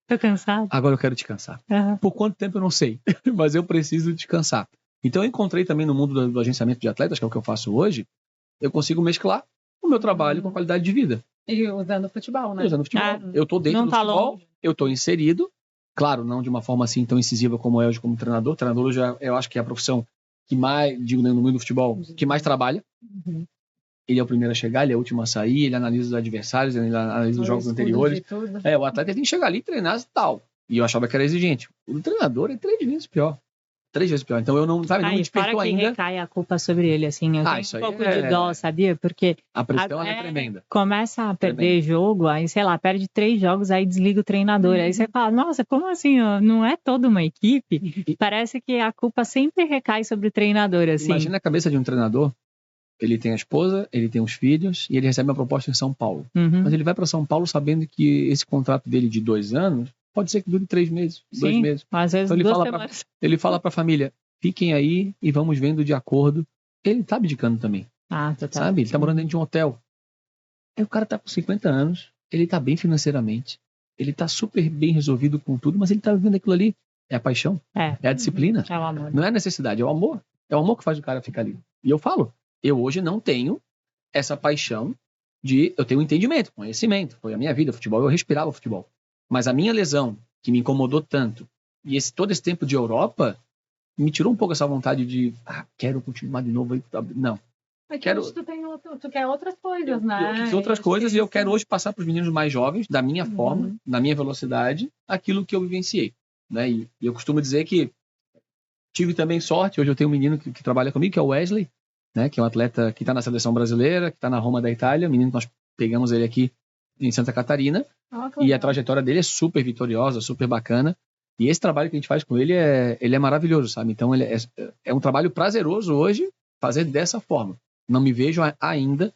S1: Tô cansado.
S3: Agora eu quero descansar. Por quanto tempo eu não sei, mas eu preciso descansar. Então eu encontrei também no mundo do agenciamento de atletas, que é o que eu faço hoje, eu consigo mesclar o meu trabalho com a qualidade de vida.
S2: E usando o futebol, né?
S3: Usando o futebol. Eu tô dentro do futebol, eu tô inserido. Claro, não de uma forma assim tão incisiva como é hoje como treinador. Treinador eu acho que é a profissão que mais, digo, no mundo do futebol, que mais trabalha. Ele é o primeiro a chegar, ele é o último a sair, ele analisa os adversários, ele analisa os jogos anteriores. O atleta tem que chegar ali e treinar e tal. E eu achava que era exigente. O treinador é 3 vezes pior. 3 vezes pior. Então eu não, sabe, não me despertou ainda.
S1: Que recai a culpa sobre ele, assim. Eu tenho um pouco de dó, sabia? Porque
S3: a pressão é tremenda.
S1: Começa a perder jogo, aí, sei lá, perde 3 jogos, aí desliga o treinador. Aí você fala, nossa, como assim? Não é toda uma equipe? Parece que a culpa sempre recai sobre o treinador, assim.
S3: Imagina a cabeça de um treinador. Ele tem a esposa, ele tem os filhos e ele recebe uma proposta em São Paulo. Mas ele vai para São Paulo sabendo que esse contrato dele de 2 anos pode ser que dure 3 meses, 2 meses.
S1: Às vezes
S3: então ele fala para a família, fiquem aí e vamos vendo de acordo. Ele tá abdicando também. Sabe? Ele tá morando dentro de um hotel. Aí o cara tá com 50 anos, ele tá bem financeiramente, ele tá super bem resolvido com tudo, mas ele tá vivendo aquilo ali. É a paixão, é a disciplina.
S1: É o amor.
S3: Não é a necessidade, é o amor. É o amor que faz o cara ficar ali. E eu falo, eu hoje não tenho essa paixão eu tenho entendimento, conhecimento. Foi a minha vida, futebol, eu respirava futebol. Mas a minha lesão, que me incomodou tanto, e todo esse tempo de Europa, me tirou um pouco essa vontade de, quero continuar de novo. Não.
S2: Tu quer outras coisas, né?
S3: Eu quis outras coisas e eu quero hoje passar para os meninos mais jovens, da minha forma, na minha velocidade, aquilo que eu vivenciei. Né? E eu costumo dizer que tive também sorte, hoje eu tenho um menino que trabalha comigo, que é o Wesley, né? Que é um atleta que está na seleção brasileira, que está na Roma da Itália, menino que nós pegamos ele aqui em Santa Catarina, e a trajetória dele é super vitoriosa, super bacana, e esse trabalho que a gente faz com ele ele é maravilhoso, sabe? Então ele é um trabalho prazeroso hoje fazer dessa forma. Não me vejo ainda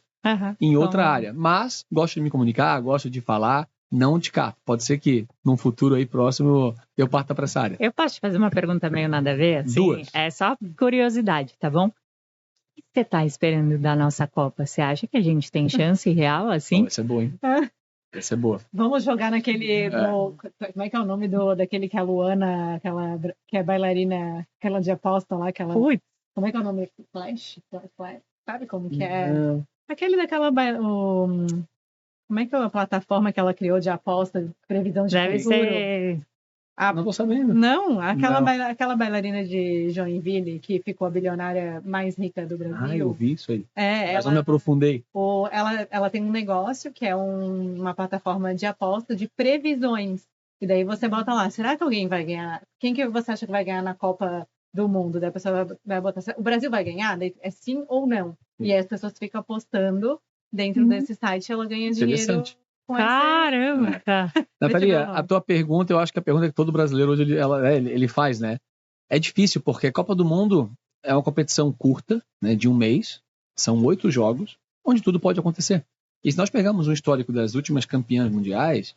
S3: em outra área, mas gosto de me comunicar, gosto de falar, não de cá. Pode ser que num futuro aí próximo eu parta para essa área.
S1: Eu posso te fazer uma pergunta meio nada a ver? Assim?
S3: 2.
S1: É só curiosidade, tá bom? O que você tá esperando da nossa Copa? Você acha que a gente tem chance real, assim?
S3: Essa é boa, hein? Essa é boa.
S2: Vamos jogar naquele... como é que é o nome daquele que a Luana, aquela que é bailarina, aquela de aposta lá, aquela... Como é que é o nome? Flash? Sabe como que é? Aquele daquela... como é que é a plataforma que ela criou de aposta, previsão de
S1: Deve
S2: futuro?
S1: ser...
S3: Não tô sabendo.
S2: Não, aquela bailarina de Joinville que ficou a bilionária mais rica do Brasil.
S3: Eu vi isso aí.
S2: Mas
S3: não me aprofundei.
S2: Ela tem um negócio que é uma plataforma de aposta de previsões. E daí você bota lá, será que alguém vai ganhar? Quem que você acha que vai ganhar na Copa do Mundo? Daí a pessoa vai botar, o Brasil vai ganhar? Daí é sim ou não?
S3: Sim.
S2: E aí as pessoas ficam apostando dentro desse site, ela ganha dinheiro.
S1: Caramba!
S3: Nathalie, a tua pergunta, eu acho que a pergunta que todo brasileiro hoje ele faz, né? é difícil, porque a Copa do Mundo é uma competição curta, né, de um mês, são 8 jogos, onde tudo pode acontecer. E se nós pegarmos um histórico das últimas campeãs mundiais,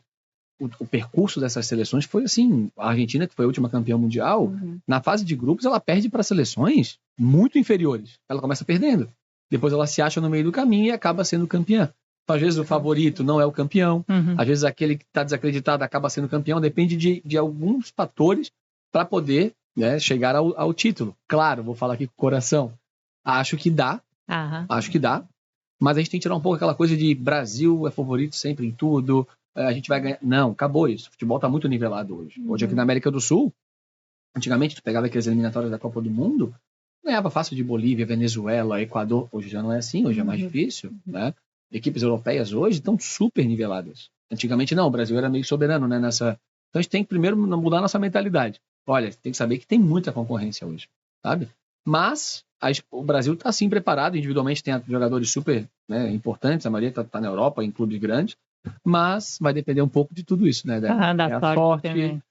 S3: o percurso dessas seleções foi assim, a Argentina, que foi a última campeã mundial, na fase de grupos ela perde para seleções muito inferiores. Ela começa perdendo. Depois ela se acha no meio do caminho e acaba sendo campeã. Às vezes o favorito não é o campeão, às vezes aquele que está desacreditado acaba sendo campeão, depende de alguns fatores para poder, né, chegar ao título. Claro, vou falar aqui com o coração, acho que dá, mas a gente tem que tirar um pouco aquela coisa de Brasil é favorito sempre em tudo, a gente vai ganhar. Não, acabou isso. O futebol está muito nivelado hoje. Hoje aqui na América do Sul, antigamente tu pegava aqueles eliminatórios da Copa do Mundo, ganhava fácil de Bolívia, Venezuela, Equador. Hoje já não é assim, hoje é mais difícil, né? Equipes europeias hoje estão super niveladas. Antigamente não, o Brasil era meio soberano, né, nessa. Então a gente tem que primeiro mudar nossa mentalidade. Olha, tem que saber que tem muita concorrência hoje, sabe? Mas o Brasil está sim preparado, individualmente tem jogadores super, né, importantes, a maioria está na Europa, em clubes grandes, mas vai depender um pouco de tudo isso, né?
S1: Da sorte também.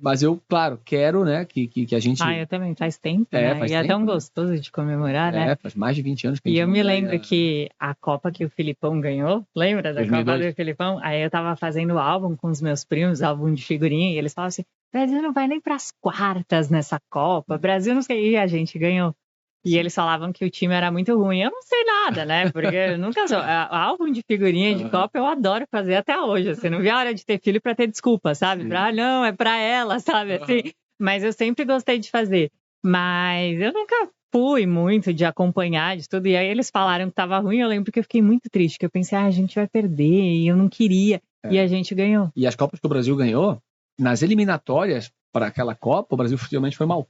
S3: Mas eu, claro, quero, né, que a gente...
S1: eu também, faz tempo, né?
S3: Faz
S1: e
S3: tempo,
S1: é tão gostoso de comemorar, né?
S3: Faz mais de 20 anos que a
S1: E
S3: gente
S1: eu me lembro que a Copa que o Filipão ganhou, lembra da
S3: 2002?
S1: Copa do Filipão? Aí eu tava fazendo álbum com os meus primos, álbum de figurinha, e eles falavam assim, Brasil não vai nem pras quartas nessa Copa, Brasil não sei, e a gente ganhou. E eles falavam que o time era muito ruim. Eu não sei nada, né? Porque eu nunca sou. Álbum de figurinha de Copa eu adoro fazer até hoje. Você não vê a hora de ter filho pra ter desculpa, sabe? Não, é pra ela, sabe? Assim. Mas eu sempre gostei de fazer. Mas eu nunca fui muito de acompanhar de tudo. E aí eles falaram que tava ruim. Eu lembro que eu fiquei muito triste. Que eu pensei, a gente vai perder. E eu não queria. E a gente ganhou.
S3: E as Copas que o Brasil ganhou, nas eliminatórias para aquela Copa, o Brasil realmente foi mal.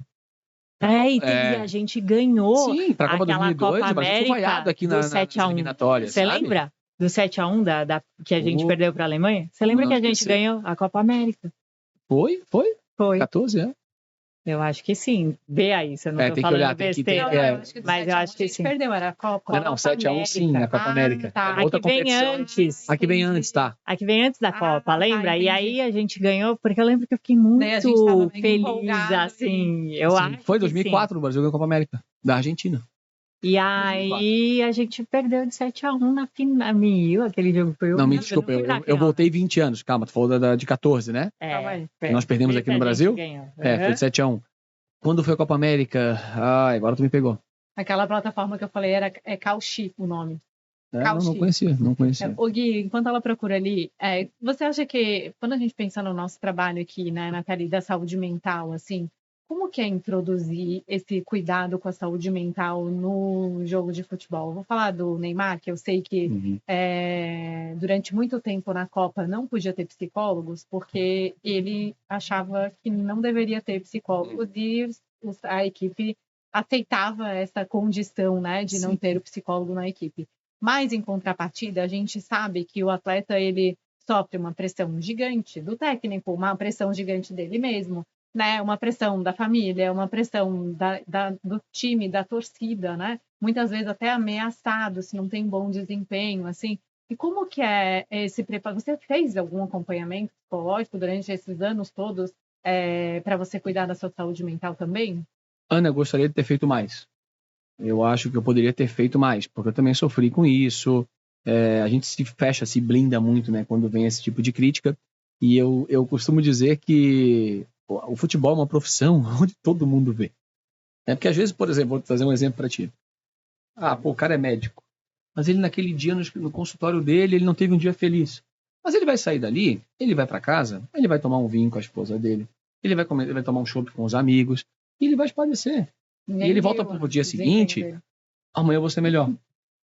S1: E a gente ganhou.
S3: Sim, para a Copa 2002,
S1: Copa
S3: o Brasil foi vaiado aqui nas eliminatórias.
S1: Você lembra do 7-1 que a gente perdeu para a Alemanha? Você lembra que a gente ganhou a Copa América?
S3: Foi. 14,
S1: Eu acho que sim. Vê aí, se eu não tô falando besteira. Mas eu acho que sim.
S2: Perdeu, era a Copa.
S3: Não, 7-1 sim, a Copa América.
S1: Tá.
S3: Outra
S1: Aqui vem antes.
S3: Aqui vem antes, tá.
S1: Aqui vem antes da Copa, lembra? E aí a gente ganhou, porque eu lembro que eu fiquei muito feliz, assim. Eu acho
S3: foi 2004, o Brasil ganhou a Copa América, da Argentina.
S1: E aí a gente perdeu de 7-1 na final. Aquele jogo foi
S3: Não, me desculpa, eu voltei 20 anos. Calma, tu falou de 14, né? Nós perdemos aqui no Brasil? Foi de 7-1. Quando foi a Copa América? Agora tu me pegou.
S2: Aquela plataforma que eu falei é Cauchy o nome.
S3: Não conhecia.
S2: Ô Gui, enquanto ela procura ali, você acha que, quando a gente pensa no nosso trabalho aqui, né, Nathalie, da saúde mental, assim, como que é introduzir esse cuidado com a saúde mental no jogo de futebol? Eu vou falar do Neymar, que eu sei que durante muito tempo na Copa não podia ter psicólogos, porque ele achava que não deveria ter psicólogos e a equipe aceitava essa condição, né, de não ter o psicólogo na equipe. Mas, em contrapartida, a gente sabe que o atleta ele sofre uma pressão gigante do técnico, uma pressão gigante dele mesmo, né? Uma pressão da família, uma pressão do time, da torcida, né? Muitas vezes até ameaçado se não tem bom desempenho, assim. E como que é esse preparo? Você fez algum acompanhamento psicológico durante esses anos todos para você cuidar da sua saúde mental também?
S3: Ana, eu gostaria de ter feito mais. Eu acho que eu poderia ter feito mais, porque eu também sofri com isso. A gente se fecha, se blinda muito, né, quando vem esse tipo de crítica. E eu costumo dizer que o futebol é uma profissão onde todo mundo vê. Porque às vezes, por exemplo, vou trazer um exemplo para ti. O cara é médico, mas ele naquele dia no consultório dele, ele não teve um dia feliz. Mas ele vai sair dali, ele vai para casa, ele vai tomar um vinho com a esposa dele, ele vai tomar um chopp com os amigos, e ele vai espairecer. E ele volta para o dia seguinte, amanhã eu vou ser melhor.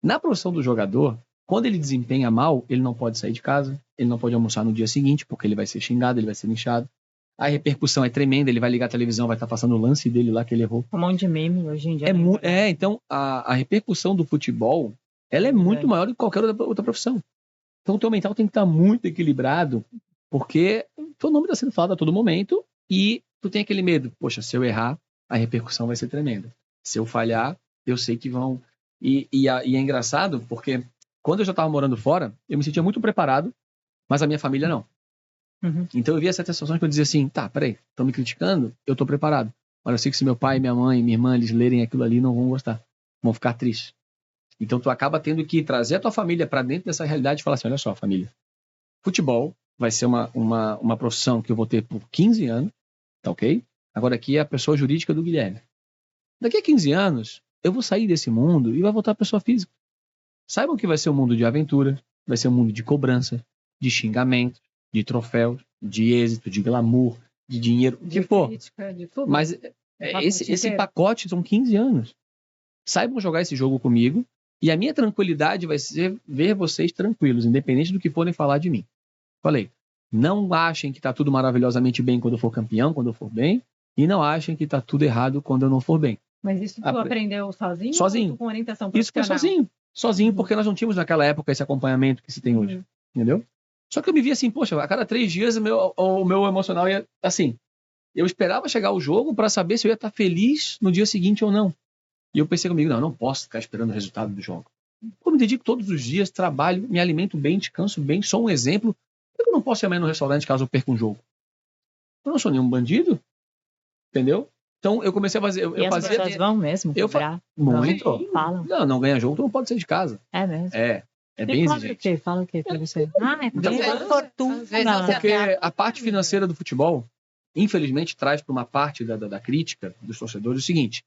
S3: Na profissão do jogador, quando ele desempenha mal, ele não pode sair de casa, ele não pode almoçar no dia seguinte, porque ele vai ser xingado, ele vai ser linchado. A repercussão é tremenda, ele vai ligar a televisão, vai estar passando o lance dele lá que ele errou.
S1: Um monte de meme hoje em dia.
S3: Então a repercussão do futebol, ela é muito maior do que qualquer outra profissão. Então o teu mental tem que estar muito equilibrado, porque teu nome está sendo falado a todo momento e tu tem aquele medo. Poxa, se eu errar, a repercussão vai ser tremenda. Se eu falhar, eu sei que vão... E é engraçado, porque quando eu já estava morando fora, eu me sentia muito preparado, mas a minha família não. Então eu via certas situações que eu dizia assim, peraí, estão me criticando, eu estou preparado. mas eu sei que se meu pai, minha mãe, minha irmã, eles lerem aquilo ali, não vão gostar. Vão ficar tristes. Então tu acaba tendo que trazer a tua família para dentro dessa realidade e falar assim, olha só, família, futebol vai ser uma profissão que eu vou ter por 15 anos, tá ok? Agora aqui é a pessoa jurídica do Guilherme. Daqui a 15 anos, eu vou sair desse mundo e vai voltar a pessoa física. Saibam que vai ser um mundo de aventura, vai ser um mundo de cobrança, de xingamento, de troféus, de êxito, de glamour, de dinheiro, o que for.
S2: Crítica, de tudo.
S3: Mas esse pacote são 15 anos. Saibam jogar esse jogo comigo e a minha tranquilidade vai ser ver vocês tranquilos, independente do que forem falar de mim. Falei, não achem que tá tudo maravilhosamente bem quando eu for campeão, quando eu for bem, e não achem que tá tudo errado quando eu não for bem.
S2: Mas isso tu aprendeu sozinho?
S3: Sozinho.
S2: Ou com orientação
S3: Isso foi
S2: profissional?
S3: sozinho, porque nós não tínhamos naquela época esse acompanhamento que se tem hoje, entendeu? Só que eu me via assim, poxa, a cada 3 dias o meu emocional ia assim. Eu esperava chegar o jogo para saber se eu ia estar feliz no dia seguinte ou não. E eu pensei comigo, não posso ficar esperando o resultado do jogo. Eu me dedico todos os dias, trabalho, me alimento bem, descanso bem, sou um exemplo. Por que eu não posso ir amanhã no restaurante caso eu perca um jogo? Eu não sou nenhum bandido, entendeu? Então eu comecei a fazer...
S1: E as pessoas vão mesmo cobrar?
S3: Muito.
S1: Falam.
S3: Não ganha jogo, tu não pode sair de casa.
S1: É mesmo?
S3: É bem exigente.
S1: Fala o quê pra você? É
S3: Então,
S1: fortuna.
S3: Porque a parte financeira do futebol, infelizmente, traz para uma parte da crítica dos torcedores o seguinte: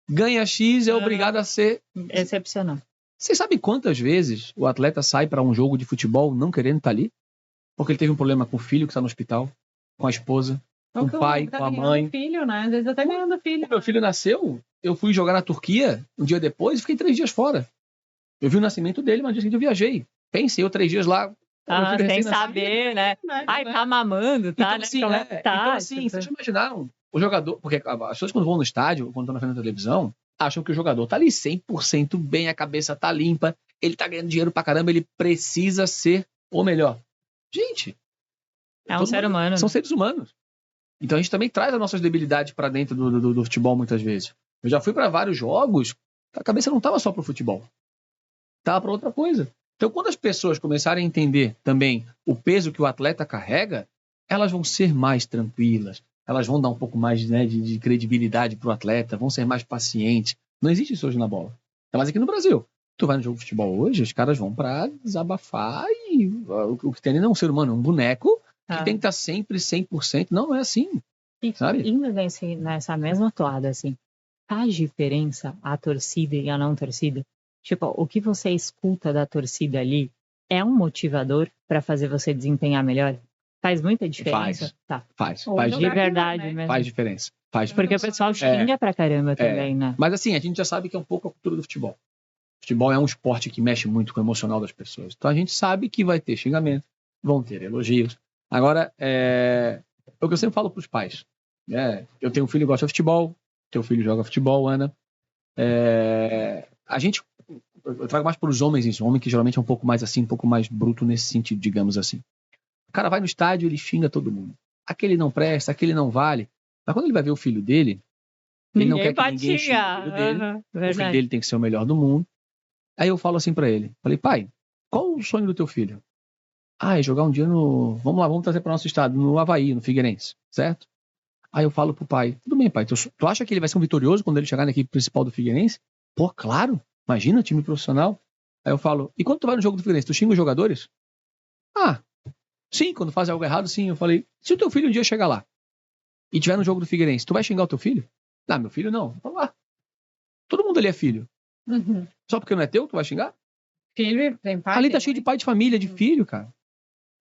S3: ganha X é obrigado a ser...
S1: Excepcional.
S3: Vocês sabem quantas vezes o atleta sai para um jogo de futebol não querendo estar ali? Porque ele teve um problema com o filho que está no hospital, com a esposa, com o pai, com a mãe.
S2: Filho, né? Às vezes até ganhando filho.
S3: Quando meu filho nasceu, eu fui jogar na Turquia um dia depois e fiquei 3 dias fora. Eu vi o nascimento dele, mas no dia seguinte eu viajei. Pensei, eu 3 dias lá.
S1: Sem saber, né? Ai, tá mamando, tá?
S3: Então, assim,
S1: né?
S3: Então, assim, vocês imaginaram o jogador... Porque as pessoas quando vão no estádio, quando estão na frente da televisão, acham que o jogador tá ali 100% bem, a cabeça tá limpa, ele tá ganhando dinheiro pra caramba, ele precisa ser o melhor. Gente...
S1: É um ser humano.
S3: São seres humanos. Então a gente também traz as nossas debilidades pra dentro do futebol muitas vezes. Eu já fui pra vários jogos, a cabeça não tava só pro futebol. Tava pra outra coisa. Então quando as pessoas começarem a entender também o peso que o atleta carrega, elas vão ser mais tranquilas, elas vão dar um pouco mais, né, de credibilidade pro atleta, vão ser mais pacientes. Não existe isso hoje na bola. Mas aqui no Brasil, tu vai no jogo de futebol hoje, os caras vão pra desabafar e o que tem ali não é um ser humano, é um boneco que tem que estar sempre 100%. Não é assim, sabe?
S1: Indo nessa mesma toada, assim, faz diferença a torcida e a não torcida? Tipo, o que você escuta da torcida ali é um motivador para fazer você desempenhar melhor? Faz muita diferença?
S3: Faz
S1: de verdade mesmo.
S3: Faz diferença.
S1: Porque o pessoal xinga pra caramba também, né?
S3: Mas assim, a gente já sabe que é um pouco a cultura do futebol. O futebol é um esporte que mexe muito com o emocional das pessoas. Então a gente sabe que vai ter xingamento, vão ter elogios. Agora, é o que eu sempre falo pros pais. Eu tenho um filho que gosta de futebol, teu filho joga futebol, Ana. Eu trago mais para os homens isso. O homem que geralmente é um pouco mais assim, um pouco mais bruto nesse sentido, digamos assim. O cara vai no estádio, ele xinga todo mundo. Aquele não presta, aquele não vale. Mas quando ele vai ver o filho dele, ele não quer que ninguém xingue o filho dele. O filho dele tem que ser o melhor do mundo. Aí eu falo assim para ele. Falei, pai, qual o sonho do teu filho? É jogar um dia no... Vamos trazer para nosso estado, no Avaí, no Figueirense, certo? Aí eu falo pro pai, tudo bem, pai, tu acha que ele vai ser um vitorioso quando ele chegar na equipe principal do Figueirense? Pô, claro, imagina, time profissional. Aí eu falo, e quando tu vai no jogo do Figueirense, tu xinga os jogadores? Sim, quando faz algo errado, sim. Eu falei, se o teu filho um dia chegar lá e tiver no jogo do Figueirense, tu vai xingar o teu filho? Não, meu filho não. Vamos lá. Todo mundo ali é filho.
S2: Uhum.
S3: Só porque não é teu, tu vai xingar?
S2: Filho, tem pai.
S3: Ali tá cheio de pai de família, de filho, cara.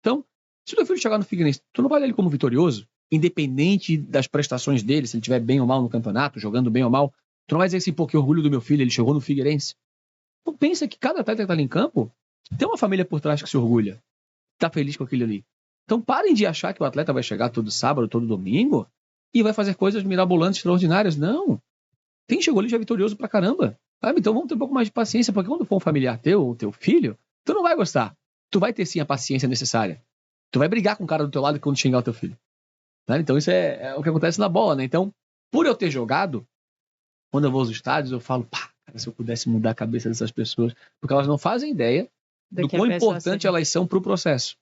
S3: Então, se o teu filho chegar no Figueirense, tu não vai ele como vitorioso, independente das prestações dele, se ele estiver bem ou mal no campeonato, jogando bem ou mal, tu não vai dizer assim, pô, que orgulho do meu filho, ele chegou no Figueirense. Tu pensa que cada atleta que tá ali em campo tem uma família por trás que se orgulha, tá feliz com aquilo ali. Então parem de achar que o atleta vai chegar todo sábado, todo domingo e vai fazer coisas mirabolantes, extraordinárias. Não. Quem chegou ali já é vitorioso pra caramba. Sabe? Então vamos ter um pouco mais de paciência, porque quando for um familiar teu ou teu filho, tu não vai gostar. Tu vai ter sim a paciência necessária. Tu vai brigar com o cara do teu lado quando xingar o teu filho. Né? Então isso é o que acontece na bola, né? Então, por eu ter jogado, quando eu vou aos estádios, eu falo, cara, se eu pudesse mudar a cabeça dessas pessoas, porque elas não fazem ideia do quão importante elas são pro processo.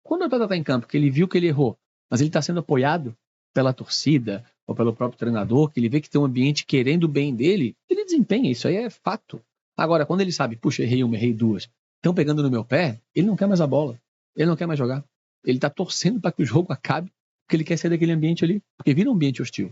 S3: Quando o atleta tá em campo, que ele viu que ele errou, mas ele tá sendo apoiado pela torcida, ou pelo próprio treinador, que ele vê que tem um ambiente querendo o bem dele, ele desempenha, isso aí é fato. Agora, quando ele sabe, puxa, errei uma, errei duas, estão pegando no meu pé, ele não quer mais a bola, ele não quer mais jogar. Ele tá torcendo para que o jogo acabe, porque ele quer sair daquele ambiente ali, porque vira um ambiente hostil.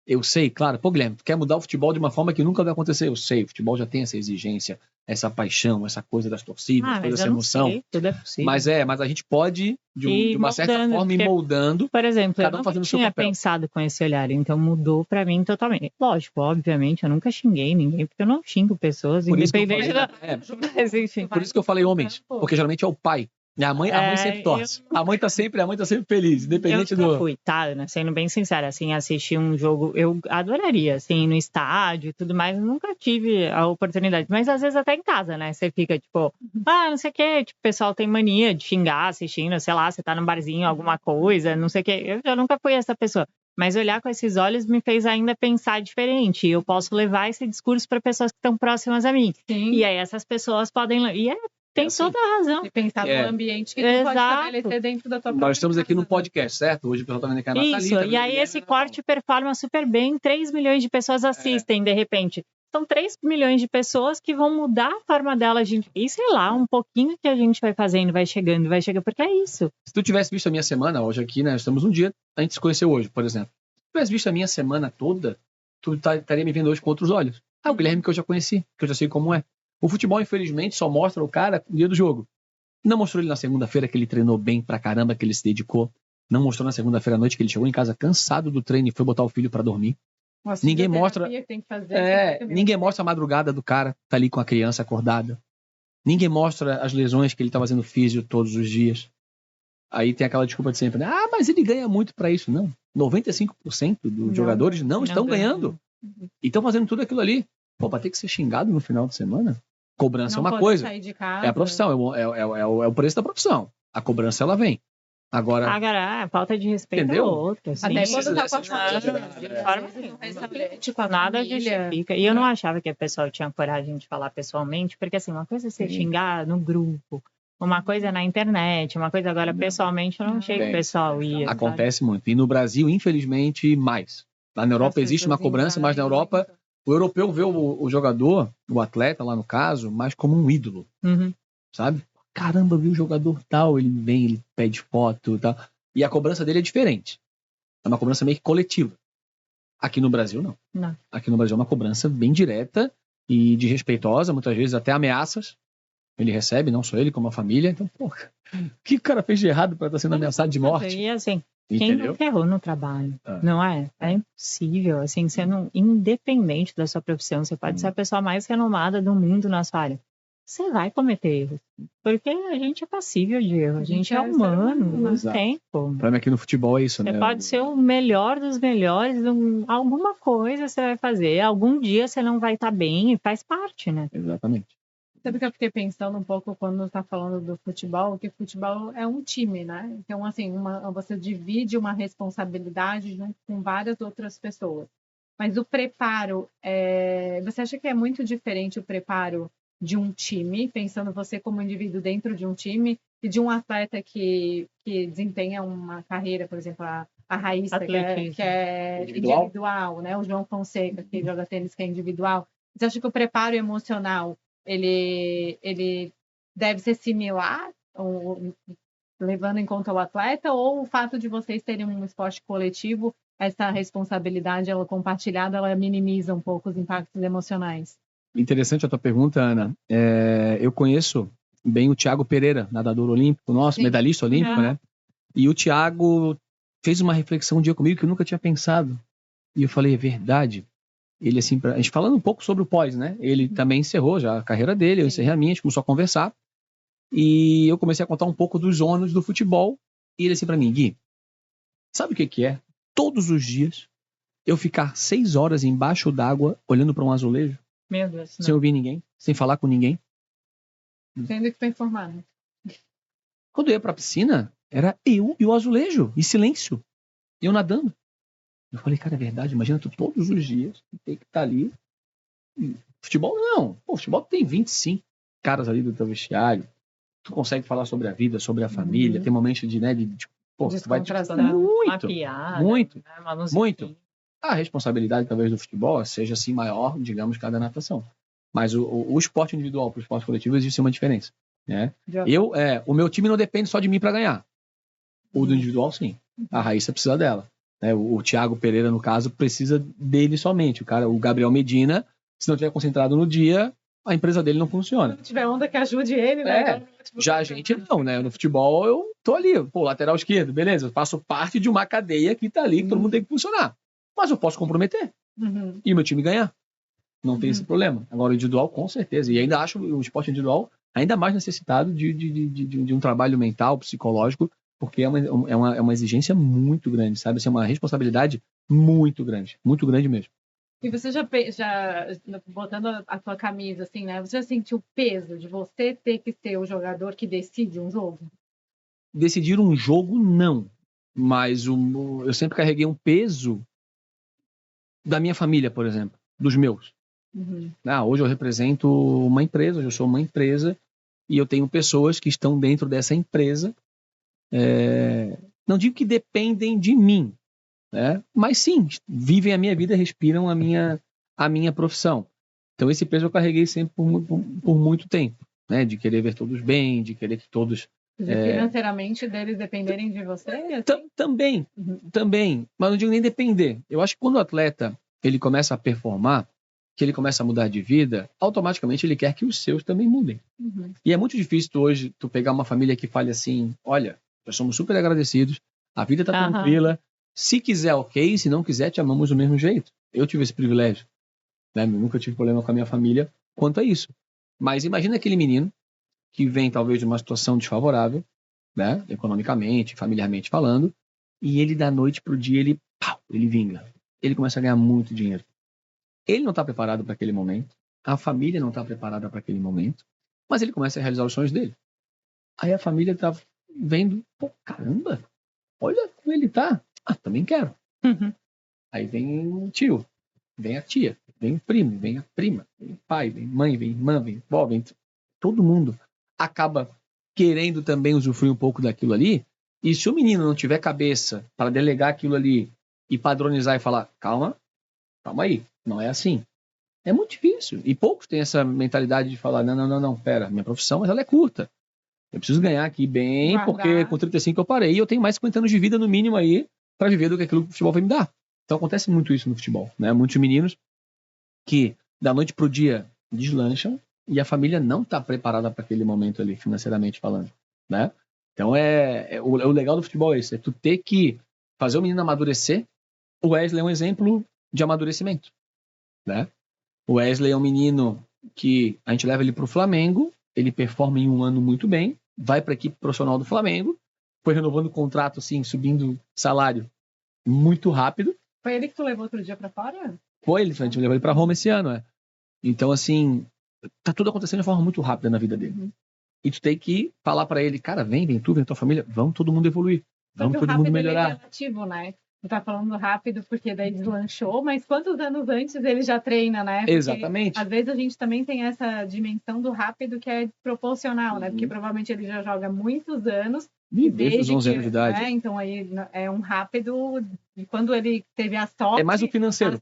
S3: Eu sei, claro, pô, Guilherme, tu quer mudar o futebol de uma forma que nunca vai acontecer. Eu sei, o futebol já tem essa exigência, essa paixão, essa coisa das torcidas, toda essa emoção.
S1: Sei, tudo é possível.
S3: Mas a gente pode, de uma certa forma, ir moldando.
S1: Por exemplo,
S3: cada
S1: eu
S3: fazendo
S1: não
S3: o seu
S1: tinha
S3: papel.
S1: pensado com esse olhar, então mudou pra mim totalmente. Lógico, obviamente, eu nunca xinguei ninguém, porque eu não xingo pessoas,
S3: Por isso que eu
S1: independente
S3: falei,
S1: da... Mas, enfim.
S3: Por isso que eu falei homens, porque geralmente é o pai. A mãe sempre torce. A mãe tá sempre feliz, independente
S1: eu fui, tá, Ana, sendo bem sincera, assim, assistir um jogo, eu adoraria, assim, ir no estádio e tudo mais, eu nunca tive a oportunidade, mas às vezes até em casa, né, você fica, tipo, não sei o quê, tipo, o pessoal tem mania de xingar assistindo, sei lá, você tá num barzinho, alguma coisa, não sei o quê, eu já nunca fui essa pessoa, mas olhar com esses olhos me fez ainda pensar diferente, eu posso levar esse discurso para pessoas que estão próximas a mim,
S2: Sim.
S1: e aí essas pessoas podem, tem toda a razão.
S2: E pensar no ambiente que tu pode estabelecer dentro da tua própria
S3: Nós estamos aqui
S2: casa.
S3: no podcast, certo? Hoje o pessoal tá vendo aqui a Nathalie.
S1: Isso, e aí esse corte performa super bem, 3 milhões de pessoas assistem, de repente. São 3 milhões de pessoas que vão mudar a forma delas de... E sei lá, um pouquinho que a gente vai fazendo, vai chegando, porque é isso.
S3: Se tu tivesse visto a minha semana, hoje aqui, né? Estamos um dia, a gente se conheceu hoje, por exemplo. Se tu tivesse visto a minha semana toda, tu estaria me vendo hoje com outros olhos. O Guilherme que eu já conheci, que eu já sei como é. O futebol, infelizmente, só mostra o cara no dia do jogo. Não mostrou ele na segunda-feira que ele treinou bem pra caramba, que ele se dedicou. Não mostrou na segunda-feira à noite que ele chegou em casa cansado do treino e foi botar o filho pra dormir. Ninguém mostra. Ninguém mostra a madrugada do cara, tá ali com a criança acordada. Ninguém mostra as lesões que ele tá fazendo físio todos os dias. Aí tem aquela desculpa de sempre, né? Mas ele ganha muito pra isso. Não. 95% dos jogadores não estão ganhando. E estão fazendo tudo aquilo ali. Pô, pra ter que ser xingado no final de semana? Cobrança
S2: não
S3: é uma coisa.
S2: Casa,
S3: é a profissão, é o preço da profissão. A cobrança, ela vem. Agora,
S1: a falta de respeito
S3: entendeu?
S1: é outra. Assim.
S2: Até quando tá com a
S1: família, nada justifica. E eu não achava que o pessoal tinha coragem de falar pessoalmente, porque assim, uma coisa é você xingar no grupo, uma coisa é na internet, uma coisa agora pessoalmente, eu não achei que o pessoal ia.
S3: Acontece muito. E no Brasil, infelizmente, mais. Lá na Europa existe uma cobrança, mas na Europa... O europeu vê o jogador, o atleta lá no caso, mais como um ídolo, sabe? Caramba, viu o jogador tal, ele vem, ele pede foto e tal. E a cobrança dele é diferente. É uma cobrança meio que coletiva. Aqui no Brasil, não. Aqui no Brasil é uma cobrança bem direta e desrespeitosa, muitas vezes até ameaças. Ele recebe, não só ele, como a família. Então, pô, o que o cara fez de errado para estar sendo ameaçado de morte?
S1: E assim...
S3: Entendeu?
S1: Quem nunca errou no trabalho, não é? É impossível, assim, sendo independente da sua profissão, você pode ser a pessoa mais renomada do mundo na sua área. Você vai cometer erros, porque a gente é passível de erro, a gente é humano, não tem como.
S3: O problema aqui no futebol é isso, né?
S1: Você pode ser o melhor dos melhores, alguma coisa você vai fazer, algum dia você não vai estar bem e faz parte, né?
S3: Exatamente.
S2: Sabe que eu fiquei pensando um pouco quando está falando do futebol, que futebol é um time, né? Então, assim, você divide uma responsabilidade junto com várias outras pessoas. Mas o preparo, você acha que é muito diferente o preparo de um time, pensando você como indivíduo dentro de um time, e de um atleta que desempenha uma carreira, por exemplo, a Raíssa, que é individual, né? O João Fonseca, que joga tênis, que é individual. Você acha que o preparo emocional ele deve ser similar, levando em conta o atleta, ou o fato de vocês terem um esporte coletivo, essa responsabilidade ela compartilhada, ela minimiza um pouco os impactos emocionais?
S3: Interessante a tua pergunta, Ana. Eu conheço bem o Thiago Pereira, nadador olímpico, nosso medalhista olímpico, né? E o Thiago fez uma reflexão um dia comigo que eu nunca tinha pensado. E eu falei, é verdade. Ele, assim, a gente falando um pouco sobre o pós, né? Ele também encerrou já a carreira dele, eu encerrei a minha, a gente começou a conversar. E eu comecei a contar um pouco dos ônus do futebol. E ele assim pra mim, Gui, sabe o que é? Todos os dias eu ficar 6 horas embaixo d'água olhando para um azulejo,
S1: meu Deus,
S3: sem ouvir ninguém, sem falar com ninguém.
S2: Tendo que estar informado.
S3: Quando eu ia pra piscina, era eu e o azulejo, e silêncio. E eu nadando. Eu falei, cara, é verdade, imagina tu todos os dias tem que estar ali. Futebol não. Pô, futebol tem 25 caras ali do teu vestiário. Tu consegue falar sobre a vida, sobre a família, tem momentos de pô, tu vai
S2: uma
S3: muito,
S1: piada,
S3: muito,
S1: né?
S3: muito. A responsabilidade, talvez, do futebol seja, assim, maior, digamos, que a da natação. Mas o esporte individual para o esporte coletivo existe uma diferença, né? O meu time não depende só de mim para ganhar. O do individual, sim. A Raíssa precisa dela. Né? O Thiago Pereira, no caso, precisa dele somente. O Gabriel Medina, se não estiver concentrado no dia, a empresa dele não funciona.
S2: Se não tiver onda que ajude ele, né?
S3: Já a gente não, né? No futebol eu tô ali, lateral esquerdo, beleza. Eu faço parte de uma cadeia que tá ali, que todo mundo tem que funcionar. Mas eu posso comprometer. E o meu time ganhar. Não tem esse problema. Agora, o individual, com certeza. E ainda acho o esporte individual ainda mais necessitado de um trabalho mental, psicológico, porque é uma exigência muito grande, sabe? É uma responsabilidade muito grande mesmo.
S2: E você já botando a tua camisa, assim, né? Você já sentiu o peso de você ter que ser o jogador que decide um jogo?
S3: Decidir um jogo, não. Mas eu sempre carreguei um peso da minha família, por exemplo, dos meus. Hoje eu represento uma empresa, hoje eu sou uma empresa e eu tenho pessoas que estão dentro dessa empresa. Não digo que dependem de mim, né? Mas sim, vivem a minha vida, respiram a minha profissão. Então esse peso eu carreguei sempre por muito tempo, né? De querer ver todos bem, de querer que todos...
S2: Financeiramente deles dependerem de você? Assim?
S3: Também, mas não digo nem depender. Eu acho que quando o atleta ele começa a performar, que ele começa a mudar de vida, automaticamente ele quer que os seus também mudem. E é muito difícil hoje tu pegar uma família que fale assim, olha, nós somos super agradecidos, a vida tá tranquila, se quiser ok, se não quiser te amamos do mesmo jeito. Eu tive esse privilégio, né? Eu nunca tive problema com a minha família quanto a isso. Mas imagina aquele menino que vem talvez de uma situação desfavorável, né? Economicamente, familiarmente falando, e ele da noite pro dia ele vinga. Ele começa a ganhar muito dinheiro. Ele não está preparado para aquele momento, a família não está preparada para aquele momento, mas ele começa a realizar os sonhos dele. Aí a família está vendo, caramba, olha como ele tá. Também quero. Aí vem o tio, vem a tia, vem o primo, vem a prima, vem o pai, vem mãe, vem irmã, vem vó, vem... Todo mundo acaba querendo também usufruir um pouco daquilo ali. E se o menino não tiver cabeça para delegar aquilo ali e padronizar e falar, calma aí, não é assim. É muito difícil. E poucos têm essa mentalidade de falar, não, pera, minha profissão, mas ela é curta. Eu preciso ganhar aqui bem, porque com 35 eu parei e eu tenho mais 50 anos de vida no mínimo aí para viver do que aquilo que o futebol vai me dar. Então acontece muito isso no futebol, né? Muitos meninos que da noite pro dia deslancham e a família não está preparada para aquele momento ali, financeiramente falando, né? Então o legal do futebol é isso, é tu ter que fazer o menino amadurecer. O Wesley é um exemplo de amadurecimento, né? O Wesley é um menino que a gente leva ele pro Flamengo, ele performa em um ano muito bem, vai para a equipe profissional do Flamengo, foi renovando o contrato, assim, subindo salário muito rápido.
S2: Foi ele que tu levou outro dia para fora?
S3: Foi, a gente levou ele para Roma esse ano, Então, assim, tá tudo acontecendo de forma muito rápida na vida dele. E tu tem que falar para ele, cara, vem tu, vem tua família, vamos todo mundo evoluir, vamos todo mundo melhorar.
S2: É relativo, né? Tu tá falando rápido porque daí deslanchou, mas quantos anos antes ele já treina, né? Porque,
S3: exatamente.
S2: Às vezes a gente também tem essa dimensão do rápido que é proporcional, né? Porque provavelmente ele já joga muitos anos.
S3: Desde os 11 anos de idade.
S2: Né? Então aí é um rápido de quando ele teve a sorte.
S3: É mais o financeiro.